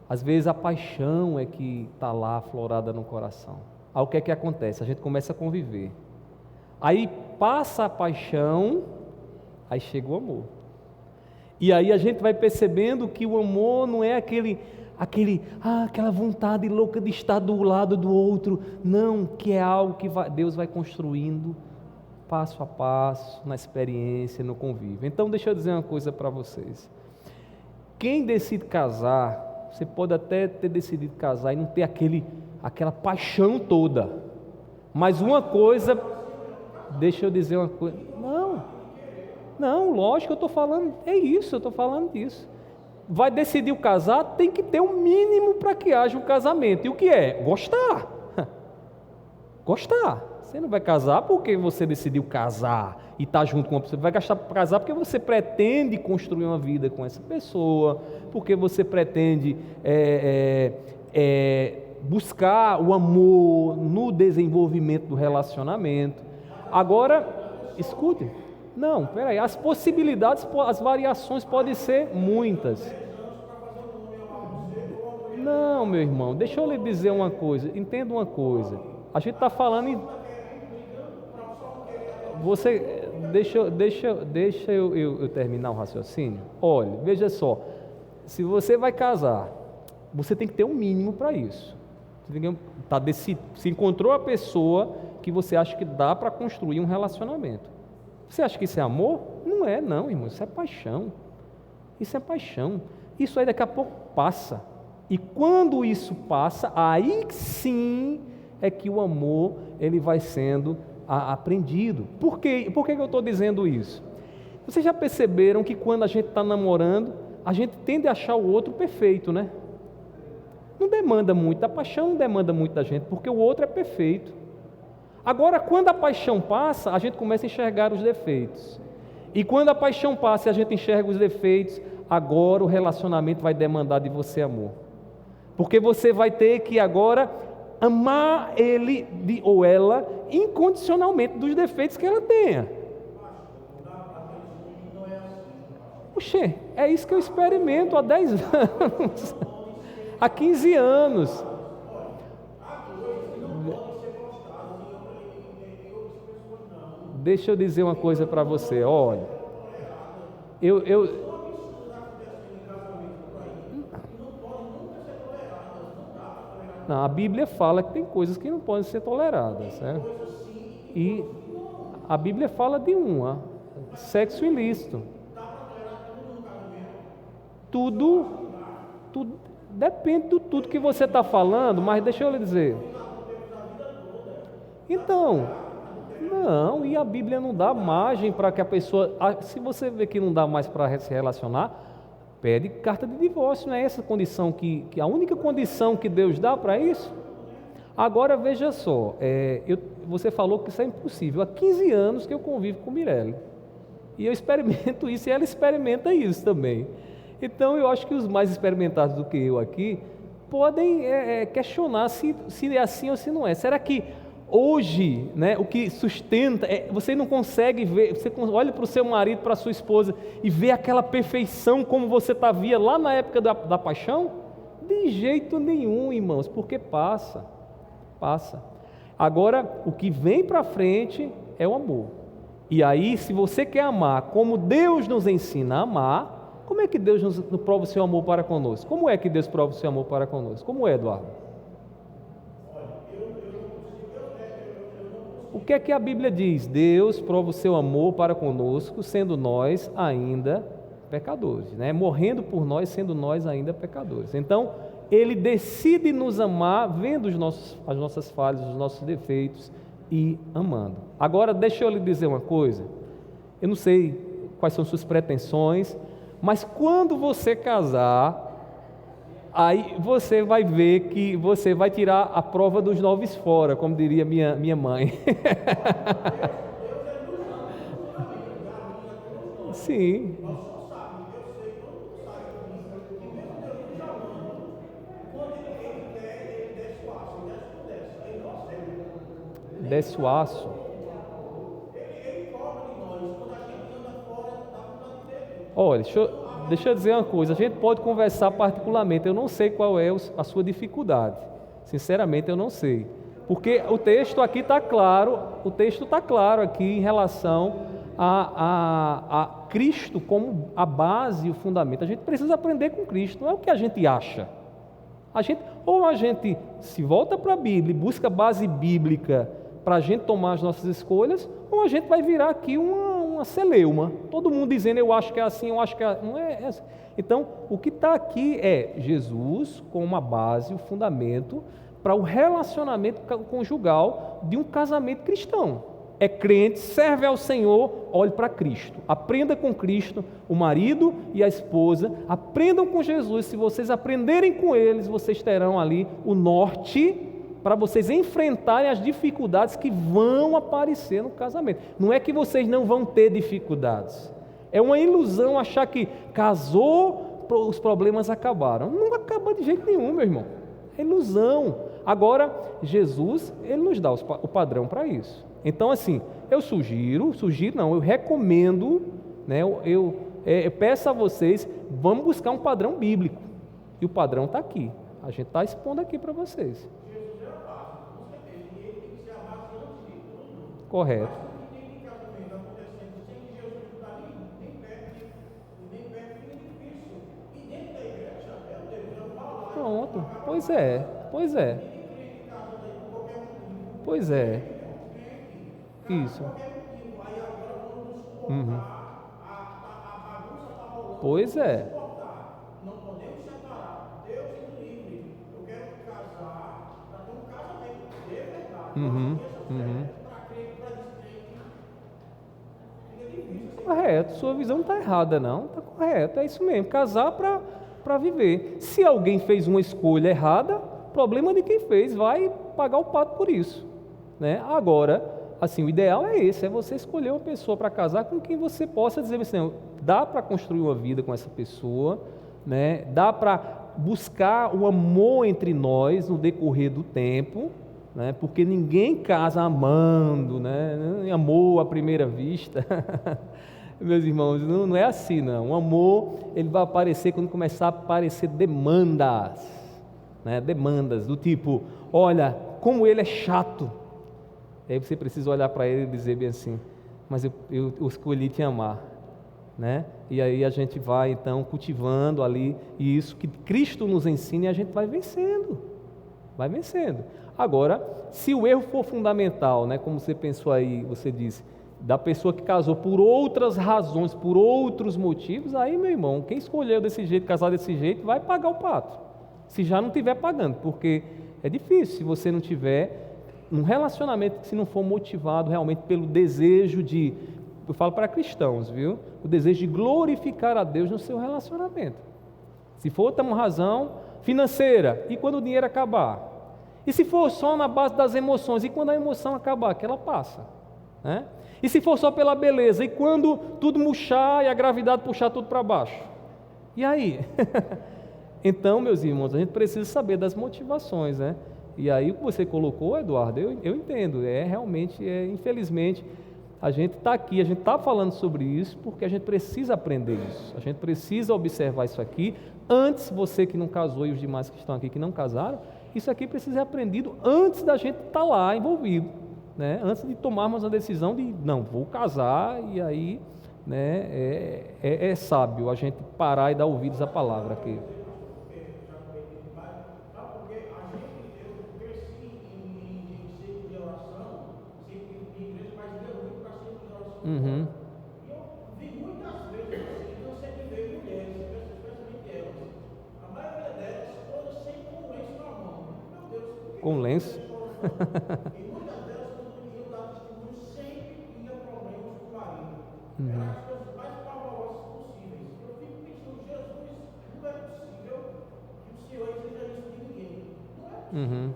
Às vezes a paixão é que está lá aflorada no coração. Aí o que é que acontece? A gente começa a conviver. Aí passa a paixão, aí chega o amor. E aí a gente vai percebendo que o amor não é aquela vontade louca de estar do lado do outro. Não, que é algo que Deus vai construindo passo a passo, na experiência, no convívio. Então deixa eu dizer uma coisa para vocês. Quem decide casar, você pode até ter decidido casar e não ter aquela paixão toda. Mas uma coisa, deixa eu dizer uma coisa. Não, lógico, eu estou falando, é isso, eu estou falando disso. Vai decidir o casar, tem que ter um mínimo para que haja um casamento. E o que é? Gostar. Gostar. Você não vai casar porque você decidiu casar e está junto com uma pessoa. Vai casar porque você pretende construir uma vida com essa pessoa, porque você pretende buscar o amor no desenvolvimento do relacionamento. Agora, escute. Não, peraí, as possibilidades, as variações podem ser muitas. Não, meu irmão, deixa eu lhe dizer uma coisa, entenda uma coisa. A gente está falando em... Deixa eu terminar o raciocínio. Olha, veja só, se você vai casar, você tem que ter um mínimo para isso. Se encontrou a pessoa que você acha que dá para construir um relacionamento. Você acha que isso é amor? Não é, não, irmão. Isso é paixão. Isso é paixão. Isso aí daqui a pouco passa. E quando isso passa, aí sim é que o amor ele vai sendo aprendido. Por que eu estou dizendo isso? Vocês já perceberam que quando a gente está namorando, a gente tende a achar o outro perfeito, né? Não demanda muito, a paixão não demanda muito da gente, porque o outro é perfeito. Agora, quando a paixão passa, a gente começa a enxergar os defeitos. E quando a paixão passa e a gente enxerga os defeitos, agora o relacionamento vai demandar de você amor. Porque você vai ter que agora amar ele ou ela incondicionalmente dos defeitos que ela tenha. Puxa, é isso que eu experimento há 10 anos, há 15 anos. Deixa eu dizer uma coisa para você, olha, não, a Bíblia fala que tem coisas que não podem ser toleradas, né? E a Bíblia fala de sexo ilícito. Tudo depende do tudo que você está falando, mas deixa eu lhe dizer. Então, não, e a Bíblia não dá margem para que a pessoa, se você vê que não dá mais para se relacionar, pede carta de divórcio. Não é essa condição que a única condição que Deus dá para isso? Agora veja só, você falou que isso é impossível. Há 15 anos que eu convivo com Mirelle, e eu experimento isso e ela experimenta isso também. Então eu acho que os mais experimentados do que eu aqui podem questionar se é assim ou se não é. Será que hoje, né, o que sustenta, você não consegue ver, você olha para o seu marido, para a sua esposa e vê aquela perfeição como você via lá na época da paixão? De jeito nenhum, irmãos, porque passa. Agora, o que vem para frente é o amor. E aí, se você quer amar como Deus nos ensina a amar, como é que Deus nos prova o seu amor para conosco? Como é que Deus prova o seu amor para conosco? Como é, Eduardo? O que é que a Bíblia diz? Deus prova o seu amor para conosco, sendo nós ainda pecadores, né? Morrendo por nós, sendo nós ainda pecadores. Então, Ele decide nos amar, vendo as nossas falhas, os nossos defeitos e amando. Agora, deixa eu lhe dizer uma coisa. Eu não sei quais são suas pretensões, mas quando você casar, aí você vai ver que você vai tirar a prova dos 9 fora, como diria minha mãe. Sim. Desce o aço. Olha, deixa eu dizer uma coisa, a gente pode conversar particularmente, eu não sei qual é a sua dificuldade, sinceramente eu não sei, porque o texto aqui está claro, aqui em relação a Cristo como a base e o fundamento. A gente precisa aprender com Cristo, não é o que a gente acha. A gente se volta para a Bíblia e busca base bíblica para a gente tomar as nossas escolhas, ou a gente vai virar aqui uma celeuma, todo mundo dizendo eu acho que é assim, eu acho que não é assim. Então, o que está aqui é Jesus como uma base, o fundamento para o relacionamento conjugal de um casamento cristão. É crente, serve ao Senhor, olhe para Cristo, aprenda com Cristo, o marido e a esposa, aprendam com Jesus. Se vocês aprenderem com eles, vocês terão ali o norte para vocês enfrentarem as dificuldades que vão aparecer no casamento. Não é que vocês não vão ter dificuldades, é uma ilusão achar que casou, os problemas acabaram. Não acaba de jeito nenhum, meu irmão, é ilusão. Agora, Jesus, Ele nos dá o padrão para isso. Então, assim, eu eu recomendo, né, eu peço a vocês, vamos buscar um padrão bíblico, e o padrão está aqui, a gente está expondo aqui para vocês. Correto. Pois é, pois é, pois é. Isso. Uhum. Pois é. Não podemos separar. Deus me livre. Eu quero casar para ter um casamento de verdade. Uhum. Uhum. Para crente, para descrente. Fica difícil. Correto, sua visão não está errada, não. Está correto, é isso mesmo. Casar para viver. Se alguém fez uma escolha errada, problema de quem fez, vai pagar o pato por isso, né? Agora, assim, o ideal é esse, é você escolher uma pessoa para casar com quem você possa dizer assim, dá para construir uma vida com essa pessoa, né? Dá para buscar o amor entre nós no decorrer do tempo, né? Porque ninguém casa amando, né? Amor à primeira vista. Meus irmãos, não é assim não. O amor, ele vai aparecer quando começar a aparecer demandas, né? Demandas do tipo, olha, como ele é chato. Aí você precisa olhar para ele e dizer bem assim, mas eu escolhi te amar, né? E aí a gente vai então cultivando ali, e isso que Cristo nos ensina, e a gente vai vencendo, vai vencendo. Agora, se o erro for fundamental, né, como você pensou aí, você disse, da pessoa que casou por outras razões, por outros motivos, aí, meu irmão, quem escolheu desse jeito, casar desse jeito, vai pagar o pato, se já não estiver pagando, porque é difícil se você não tiver um relacionamento que, se não for motivado realmente pelo desejo de, eu falo para cristãos, viu? O desejo de glorificar a Deus no seu relacionamento. Se for outra razão financeira, e quando o dinheiro acabar? E se for só na base das emoções, e quando a emoção acabar, que ela passa, né? E se for só pela beleza, e quando tudo murchar e a gravidade puxar tudo para baixo? E aí? Então, meus irmãos, a gente precisa saber das motivações, né? E aí o que você colocou, Eduardo, eu entendo, realmente, infelizmente, a gente está aqui, a gente está falando sobre isso, porque a gente precisa aprender isso, a gente precisa observar isso aqui, antes, você que não casou e os demais que estão aqui que não casaram, isso aqui precisa ser aprendido antes da gente estar lá envolvido, né? Antes de tomarmos a decisão de, não, vou casar, e aí, né, é sábio a gente parar e dar ouvidos à palavra aqui. Uhum. E eu vi muitas vezes assim, que eu sempre vejo mulheres, especialmente elas. A maioria delas, todas sempre com um lenço na mão. Meu Deus, por que Com lenço? E muitas delas, quando iam dar testemunho, sempre tinha problemas com o marido. Eram as coisas mais pavorosas possíveis. Eu fico pensando, Jesus, não é possível que o Senhor exija isso de ninguém. Não é possível. Uhum.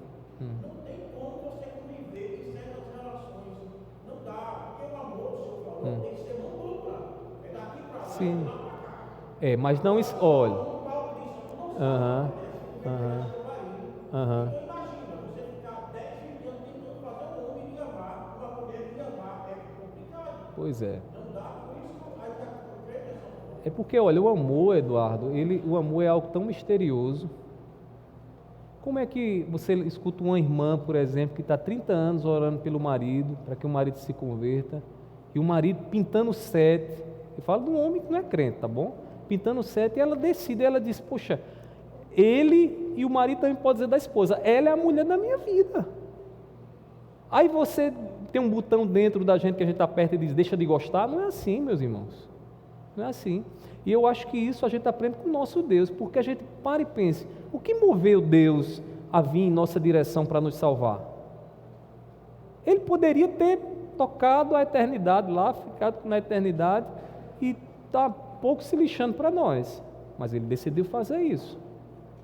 Não tem como você conviver em certas relações. Não dá, porque o amor, o Senhor falou, tem que ser mão dupla. É daqui para lá, Sim. é lá para cá. Mas não escolhe. Como Paulo disse, tu não Aham. sabe, tu Aham. seu marido. Aham. Então imagina, você ficar 10, 20 anos tentando fazer um homem me amar, uma mulher me amar, é complicado. Pois é. Não dá, por isso aí está com prevenção. É porque, olha, o amor, Eduardo, o amor é algo tão misterioso. Como é que você escuta uma irmã, por exemplo, que está 30 anos orando pelo marido, para que o marido se converta, e o marido pintando 7, eu falo de um homem que não é crente, tá bom? Pintando 7, e ela decide, ela diz, poxa, ele, e o marido também pode dizer da esposa, ela é a mulher da minha vida. Aí você tem um botão dentro da gente que a gente aperta e diz, deixa de gostar, não é assim, meus irmãos, não é assim. E eu acho que isso a gente aprende com o nosso Deus, porque a gente para e pensa, o que moveu Deus a vir em nossa direção para nos salvar? Ele poderia ter tocado a eternidade lá, ficado na eternidade e está pouco se lixando para nós, mas ele decidiu fazer isso,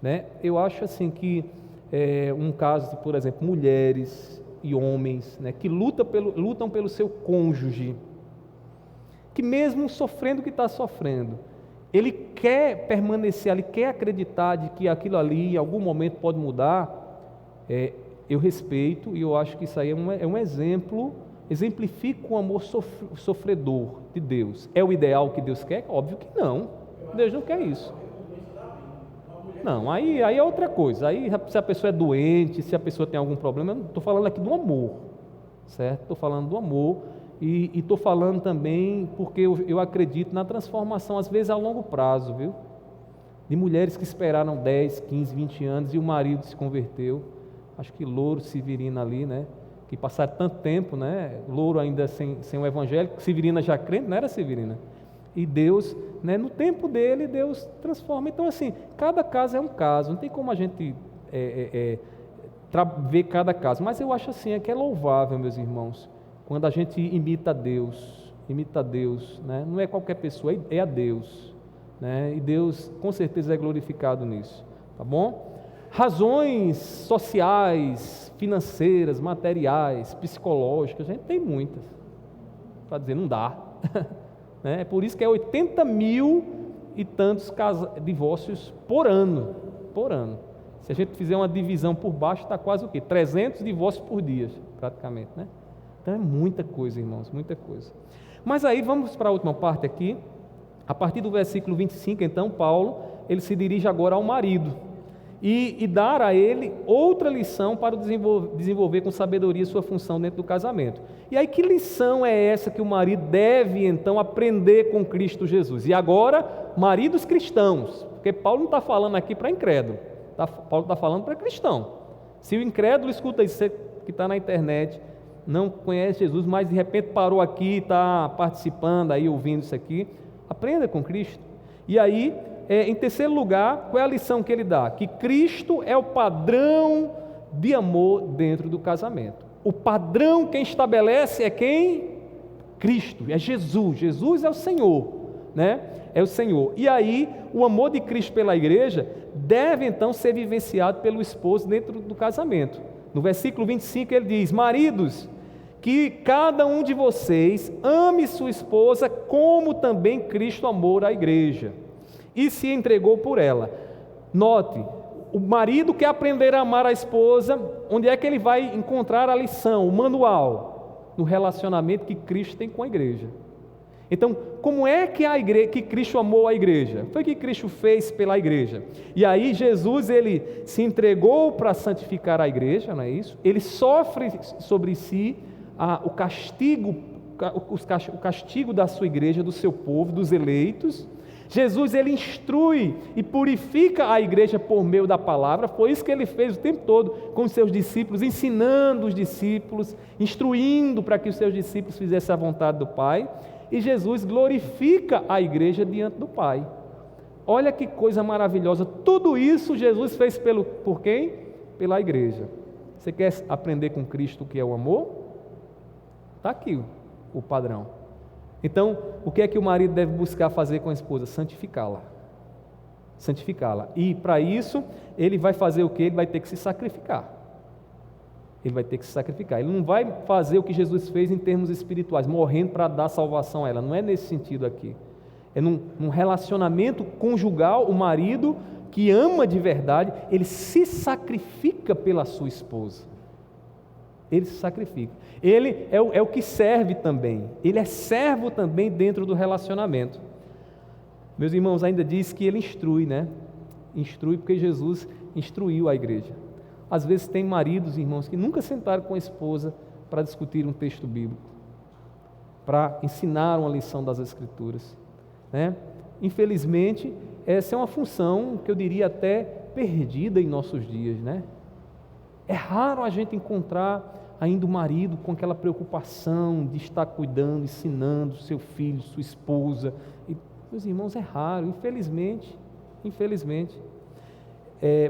né? Eu acho assim que um caso de, por exemplo, mulheres e homens, né, que lutam pelo seu cônjuge, que mesmo sofrendo o que está sofrendo, ele quer permanecer, ele quer acreditar de que aquilo ali em algum momento pode mudar, eu respeito e eu acho que isso aí é um exemplo, exemplifica o amor sofredor de Deus. É o ideal que Deus quer? Óbvio que não, Deus não quer isso. Não, aí é outra coisa, aí se a pessoa é doente, se a pessoa tem algum problema, eu não estou falando aqui do amor, certo? Estou falando do amor. E estou falando também porque eu acredito na transformação, às vezes a longo prazo, viu? de mulheres que esperaram 10, 15, 20 anos e o marido se converteu. Acho que Louro, Severina ali, né? Que passaram tanto tempo, né? Louro ainda sem o evangelho, Severina já crente, não era Severina? E Deus, né, no tempo dele, Deus transforma. Então, assim, cada caso é um caso, não tem como a gente ver cada caso. Mas eu acho assim, que é louvável, meus irmãos, quando a gente imita Deus, né? Não é qualquer pessoa, é a Deus, né? E Deus com certeza é glorificado nisso, tá bom? Razões sociais, financeiras, materiais, psicológicas, a gente tem muitas, para dizer, não dá. É por isso que é 80 mil e tantos divórcios por ano. Se a gente fizer uma divisão por baixo, está quase o quê? 300 divórcios por dia, praticamente, né? Então é muita coisa, irmãos, muita coisa. Mas aí vamos para a última parte aqui. A partir do versículo 25, então, Paulo, ele se dirige agora ao marido e dar a ele outra lição para desenvolver com sabedoria sua função dentro do casamento. E aí, que lição é essa que o marido deve, então, aprender com Cristo Jesus? E agora, maridos cristãos, porque Paulo não está falando aqui para incrédulo, Paulo está falando para cristão. Se o incrédulo escuta isso, você que está na internet, não conhece Jesus, mas de repente parou aqui, está participando, aí ouvindo isso aqui, aprenda com Cristo. E aí, em terceiro lugar, qual é a lição que ele dá? Que Cristo é o padrão de amor dentro do casamento. O padrão quem estabelece é quem? Cristo, é Jesus. Jesus é o Senhor, né? É o Senhor. E aí, o amor de Cristo pela igreja deve então ser vivenciado pelo esposo dentro do casamento. No versículo 25 ele diz: maridos, que cada um de vocês ame sua esposa como também Cristo amou a igreja e se entregou por ela. Note, o marido quer aprender a amar a esposa. Onde é que ele vai encontrar a lição, o manual? No relacionamento que Cristo tem com a igreja. Então, como é que Cristo amou a igreja? Foi o que Cristo fez pela igreja. E aí Jesus, ele se entregou para santificar a igreja, não é isso? Ele sofre sobre si o castigo da sua igreja, do seu povo, dos eleitos. Jesus, ele instrui e purifica a igreja por meio da palavra. Foi isso que ele fez o tempo todo com os seus discípulos, ensinando os discípulos, instruindo para que os seus discípulos fizessem a vontade do Pai. E Jesus glorifica a igreja diante do Pai. Olha que coisa maravilhosa. Tudo isso Jesus fez por quem? Pela igreja. Você quer aprender com Cristo o que é o amor? Está aqui o padrão. Então, o que é que o marido deve buscar fazer com a esposa? Santificá-la. Santificá-la. E para isso, ele vai fazer o quê? Ele vai ter que se sacrificar. Ele vai ter que se sacrificar. Ele não vai fazer o que Jesus fez em termos espirituais, morrendo para dar salvação a ela. Não é nesse sentido aqui. É num relacionamento conjugal, o marido que ama de verdade, ele se sacrifica pela sua esposa. Ele se sacrifica. Ele é o que serve também. Ele é servo também dentro do relacionamento. Meus irmãos, ainda diz que ele instrui, né? Instrui porque Jesus instruiu a igreja. Às vezes tem maridos, irmãos, que nunca sentaram com a esposa para discutir um texto bíblico, para ensinar uma lição das Escrituras, né? Infelizmente, essa é uma função que eu diria até perdida em nossos dias, né? É raro a gente encontrar ainda o marido com aquela preocupação de estar cuidando, ensinando seu filho, sua esposa. E, meus irmãos, é raro, infelizmente.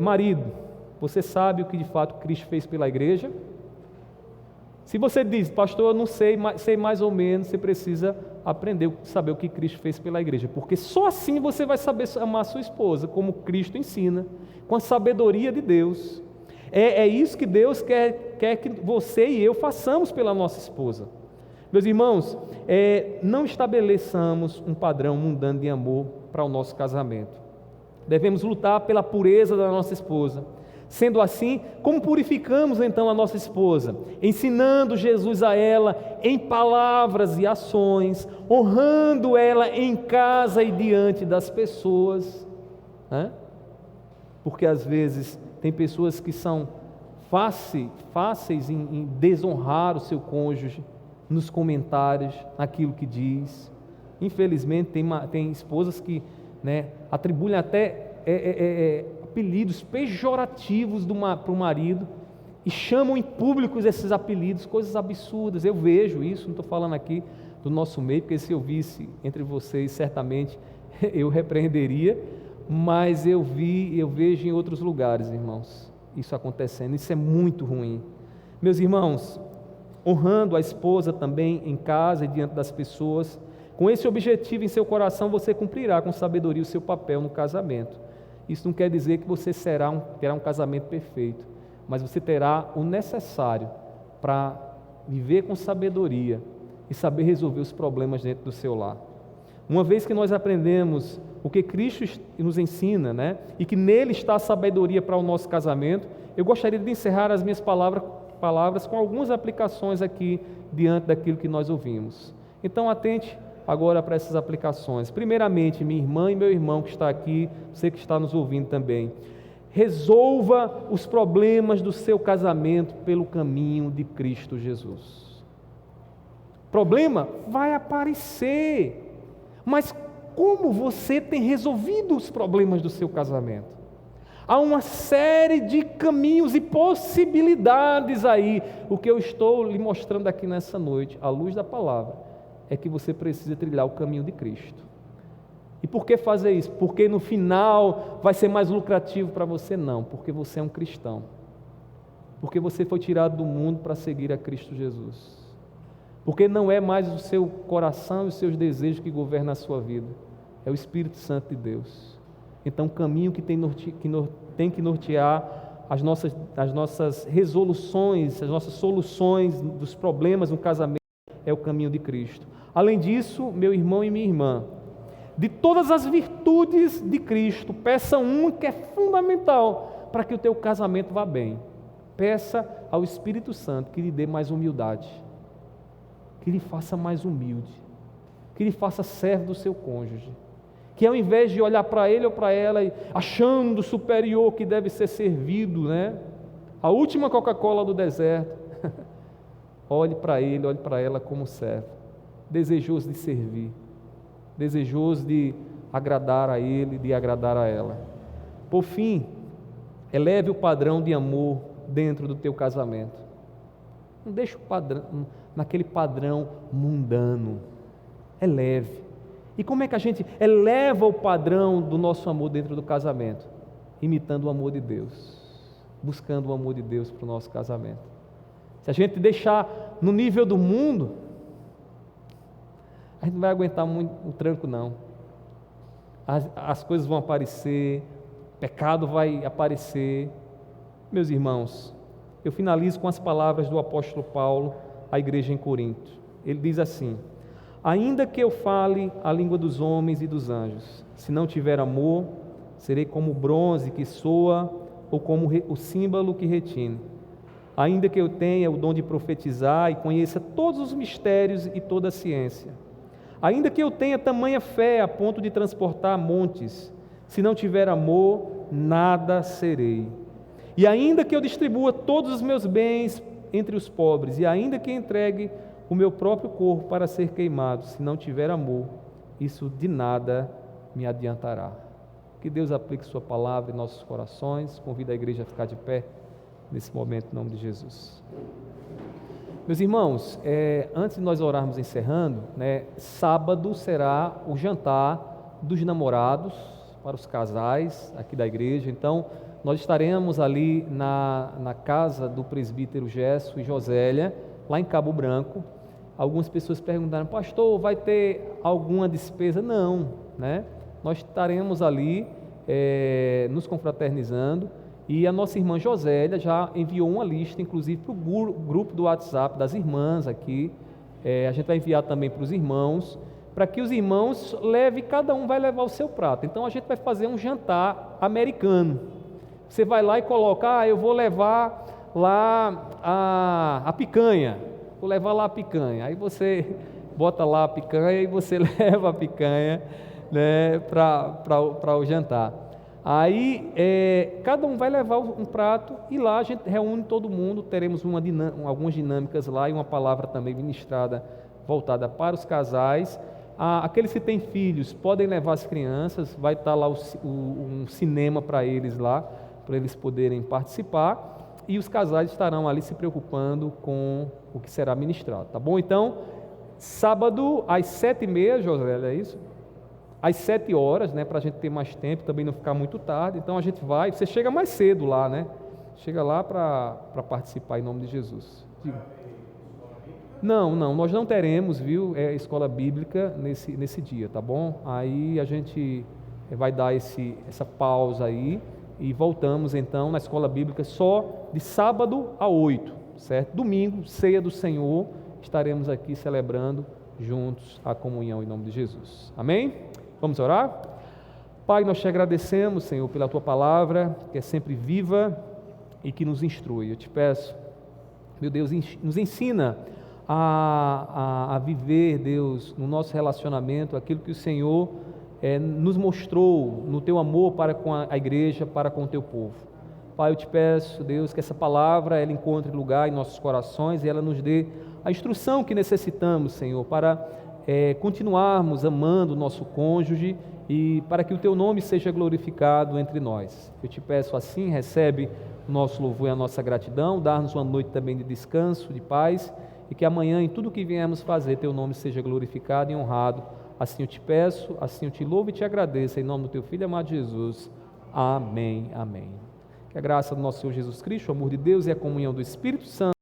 Marido, você sabe o que de fato Cristo fez pela igreja? Se você diz, pastor, eu não sei mais ou menos, você precisa aprender, saber o que Cristo fez pela igreja, porque só assim você vai saber amar sua esposa, como Cristo ensina, com a sabedoria de Deus. É isso que Deus quer que você e eu façamos pela nossa esposa. Meus irmãos, não estabeleçamos um padrão mundano de amor para o nosso casamento. Devemos lutar pela pureza da nossa esposa. Sendo assim, como purificamos então a nossa esposa? Ensinando Jesus a ela em palavras e ações, honrando ela em casa e diante das pessoas, né? Porque às vezes tem pessoas que são fáceis em desonrar o seu cônjuge nos comentários, naquilo que diz. Infelizmente tem esposas que, né, atribuem até apelidos pejorativos para o marido e chamam em público esses apelidos, coisas absurdas. Eu vejo isso, não estou falando aqui do nosso meio, porque se eu visse entre vocês, certamente eu repreenderia, mas eu vejo em outros lugares, irmãos, isso acontecendo. Isso é muito ruim. Meus irmãos, honrando a esposa também em casa e diante das pessoas, com esse objetivo em seu coração, você cumprirá com sabedoria o seu papel no casamento. Isso não quer dizer que você terá um casamento perfeito, mas você terá o necessário para viver com sabedoria e saber resolver os problemas dentro do seu lar. Uma vez que nós aprendemos o que Cristo nos ensina, né, e que nele está a sabedoria para o nosso casamento, eu gostaria de encerrar as minhas palavras com algumas aplicações aqui diante daquilo que nós ouvimos. Então atente agora para essas aplicações. Primeiramente, minha irmã e meu irmão que está aqui, você que está nos ouvindo também, resolva os problemas do seu casamento pelo caminho de Cristo Jesus. Problema vai aparecer, mas como você tem resolvido os problemas do seu casamento? Há uma série de caminhos e possibilidades aí. O que eu estou lhe mostrando aqui nessa noite, à luz da palavra, é que você precisa trilhar o caminho de Cristo. E por que fazer isso? Porque no final vai ser mais lucrativo para você? Não, porque você é um cristão. Porque você foi tirado do mundo para seguir a Cristo Jesus. Porque não é mais o seu coração e os seus desejos que governam a sua vida. É o Espírito Santo de Deus. Então o caminho que tem que nortear as nossas resoluções, as nossas soluções dos problemas no casamento é o caminho de Cristo. Além disso, meu irmão e minha irmã, de todas as virtudes de Cristo, peça uma que é fundamental para que o teu casamento vá bem. Peça ao Espírito Santo que lhe dê mais humildade, que lhe faça mais humilde, que lhe faça servo do seu cônjuge, que ao invés de olhar para ele ou para ela achando superior que deve ser servido, né? A última Coca-Cola do deserto, olhe para ele, olhe para ela como servo, desejoso de servir, desejoso de agradar a ele, de agradar a ela. Por fim, eleve o padrão de amor dentro do teu casamento. Não deixe o padrão naquele padrão mundano. Eleve. E como é que a gente eleva o padrão do nosso amor dentro do casamento? Imitando o amor de Deus, buscando o amor de Deus para o nosso casamento. Se a gente deixar no nível do mundo, a gente não vai aguentar muito o tranco, não. As coisas vão aparecer, pecado vai aparecer. Meus irmãos, eu finalizo com as palavras do apóstolo Paulo à igreja em Corinto. Ele diz assim: ainda que eu fale a língua dos homens e dos anjos, se não tiver amor, serei como o bronze que soa ou como o símbolo que retine. Ainda que eu tenha o dom de profetizar e conheça todos os mistérios e toda a ciência, ainda que eu tenha tamanha fé a ponto de transportar montes, se não tiver amor, nada serei. E ainda que eu distribua todos os meus bens entre os pobres, e ainda que entregue o meu próprio corpo para ser queimado, se não tiver amor, isso de nada me adiantará. Que Deus aplique sua palavra em nossos corações. Convido a igreja a ficar de pé nesse momento, em nome de Jesus. Meus irmãos, antes de nós orarmos encerrando, sábado será o jantar dos namorados para os casais aqui da igreja. Então, nós estaremos ali na casa do presbítero Gesso e Josélia, lá em Cabo Branco. Algumas pessoas perguntaram: pastor, vai ter alguma despesa? Não, nós estaremos ali nos confraternizando, e a nossa irmã Josélia já enviou uma lista, inclusive para o grupo do WhatsApp das irmãs aqui. A gente vai enviar também para os irmãos, para que os irmãos levem, cada um vai levar o seu prato. Então a gente vai fazer um jantar americano. Você vai lá e coloca: eu vou levar lá a picanha, vou levar lá a picanha. Aí você bota lá a picanha e você leva a picanha, para o jantar. Aí cada um vai levar um prato, e lá a gente reúne todo mundo. Teremos algumas dinâmicas lá e uma palavra também ministrada voltada para os casais. Aqueles que têm filhos podem levar as crianças, vai estar lá um cinema para eles lá, para eles poderem participar, e os casais estarão ali se preocupando com o que será ministrado, tá bom? Então, sábado às 7h30, José, é isso? Às 7 horas, né, para a gente ter mais tempo, também não ficar muito tarde. Então a gente vai, você chega mais cedo lá, né? Chega lá para participar em nome de Jesus. Diga. Não, nós não teremos, viu, escola bíblica nesse dia, tá bom? Aí a gente vai dar essa pausa aí e voltamos então na escola bíblica só de sábado a 8, certo? Domingo, ceia do Senhor, estaremos aqui celebrando juntos a comunhão em nome de Jesus. Amém? Vamos orar? Pai, nós te agradecemos, Senhor, pela tua palavra, que é sempre viva e que nos instrui. Eu te peço, meu Deus, nos ensina a viver, Deus, no nosso relacionamento, aquilo que o Senhor nos mostrou no teu amor para com a igreja, para com o teu povo. Pai, eu te peço, Deus, que essa palavra ela encontre lugar em nossos corações e ela nos dê a instrução que necessitamos, Senhor, para continuarmos amando o nosso cônjuge e para que o teu nome seja glorificado entre nós. Eu te peço assim, recebe o nosso louvor e a nossa gratidão, dar-nos uma noite também de descanso, de paz, e que amanhã em tudo que viemos fazer, teu nome seja glorificado e honrado. Assim eu te peço, assim eu te louvo e te agradeço, em nome do teu Filho amado Jesus. Amém, amém. Que a graça do nosso Senhor Jesus Cristo, o amor de Deus e a comunhão do Espírito Santo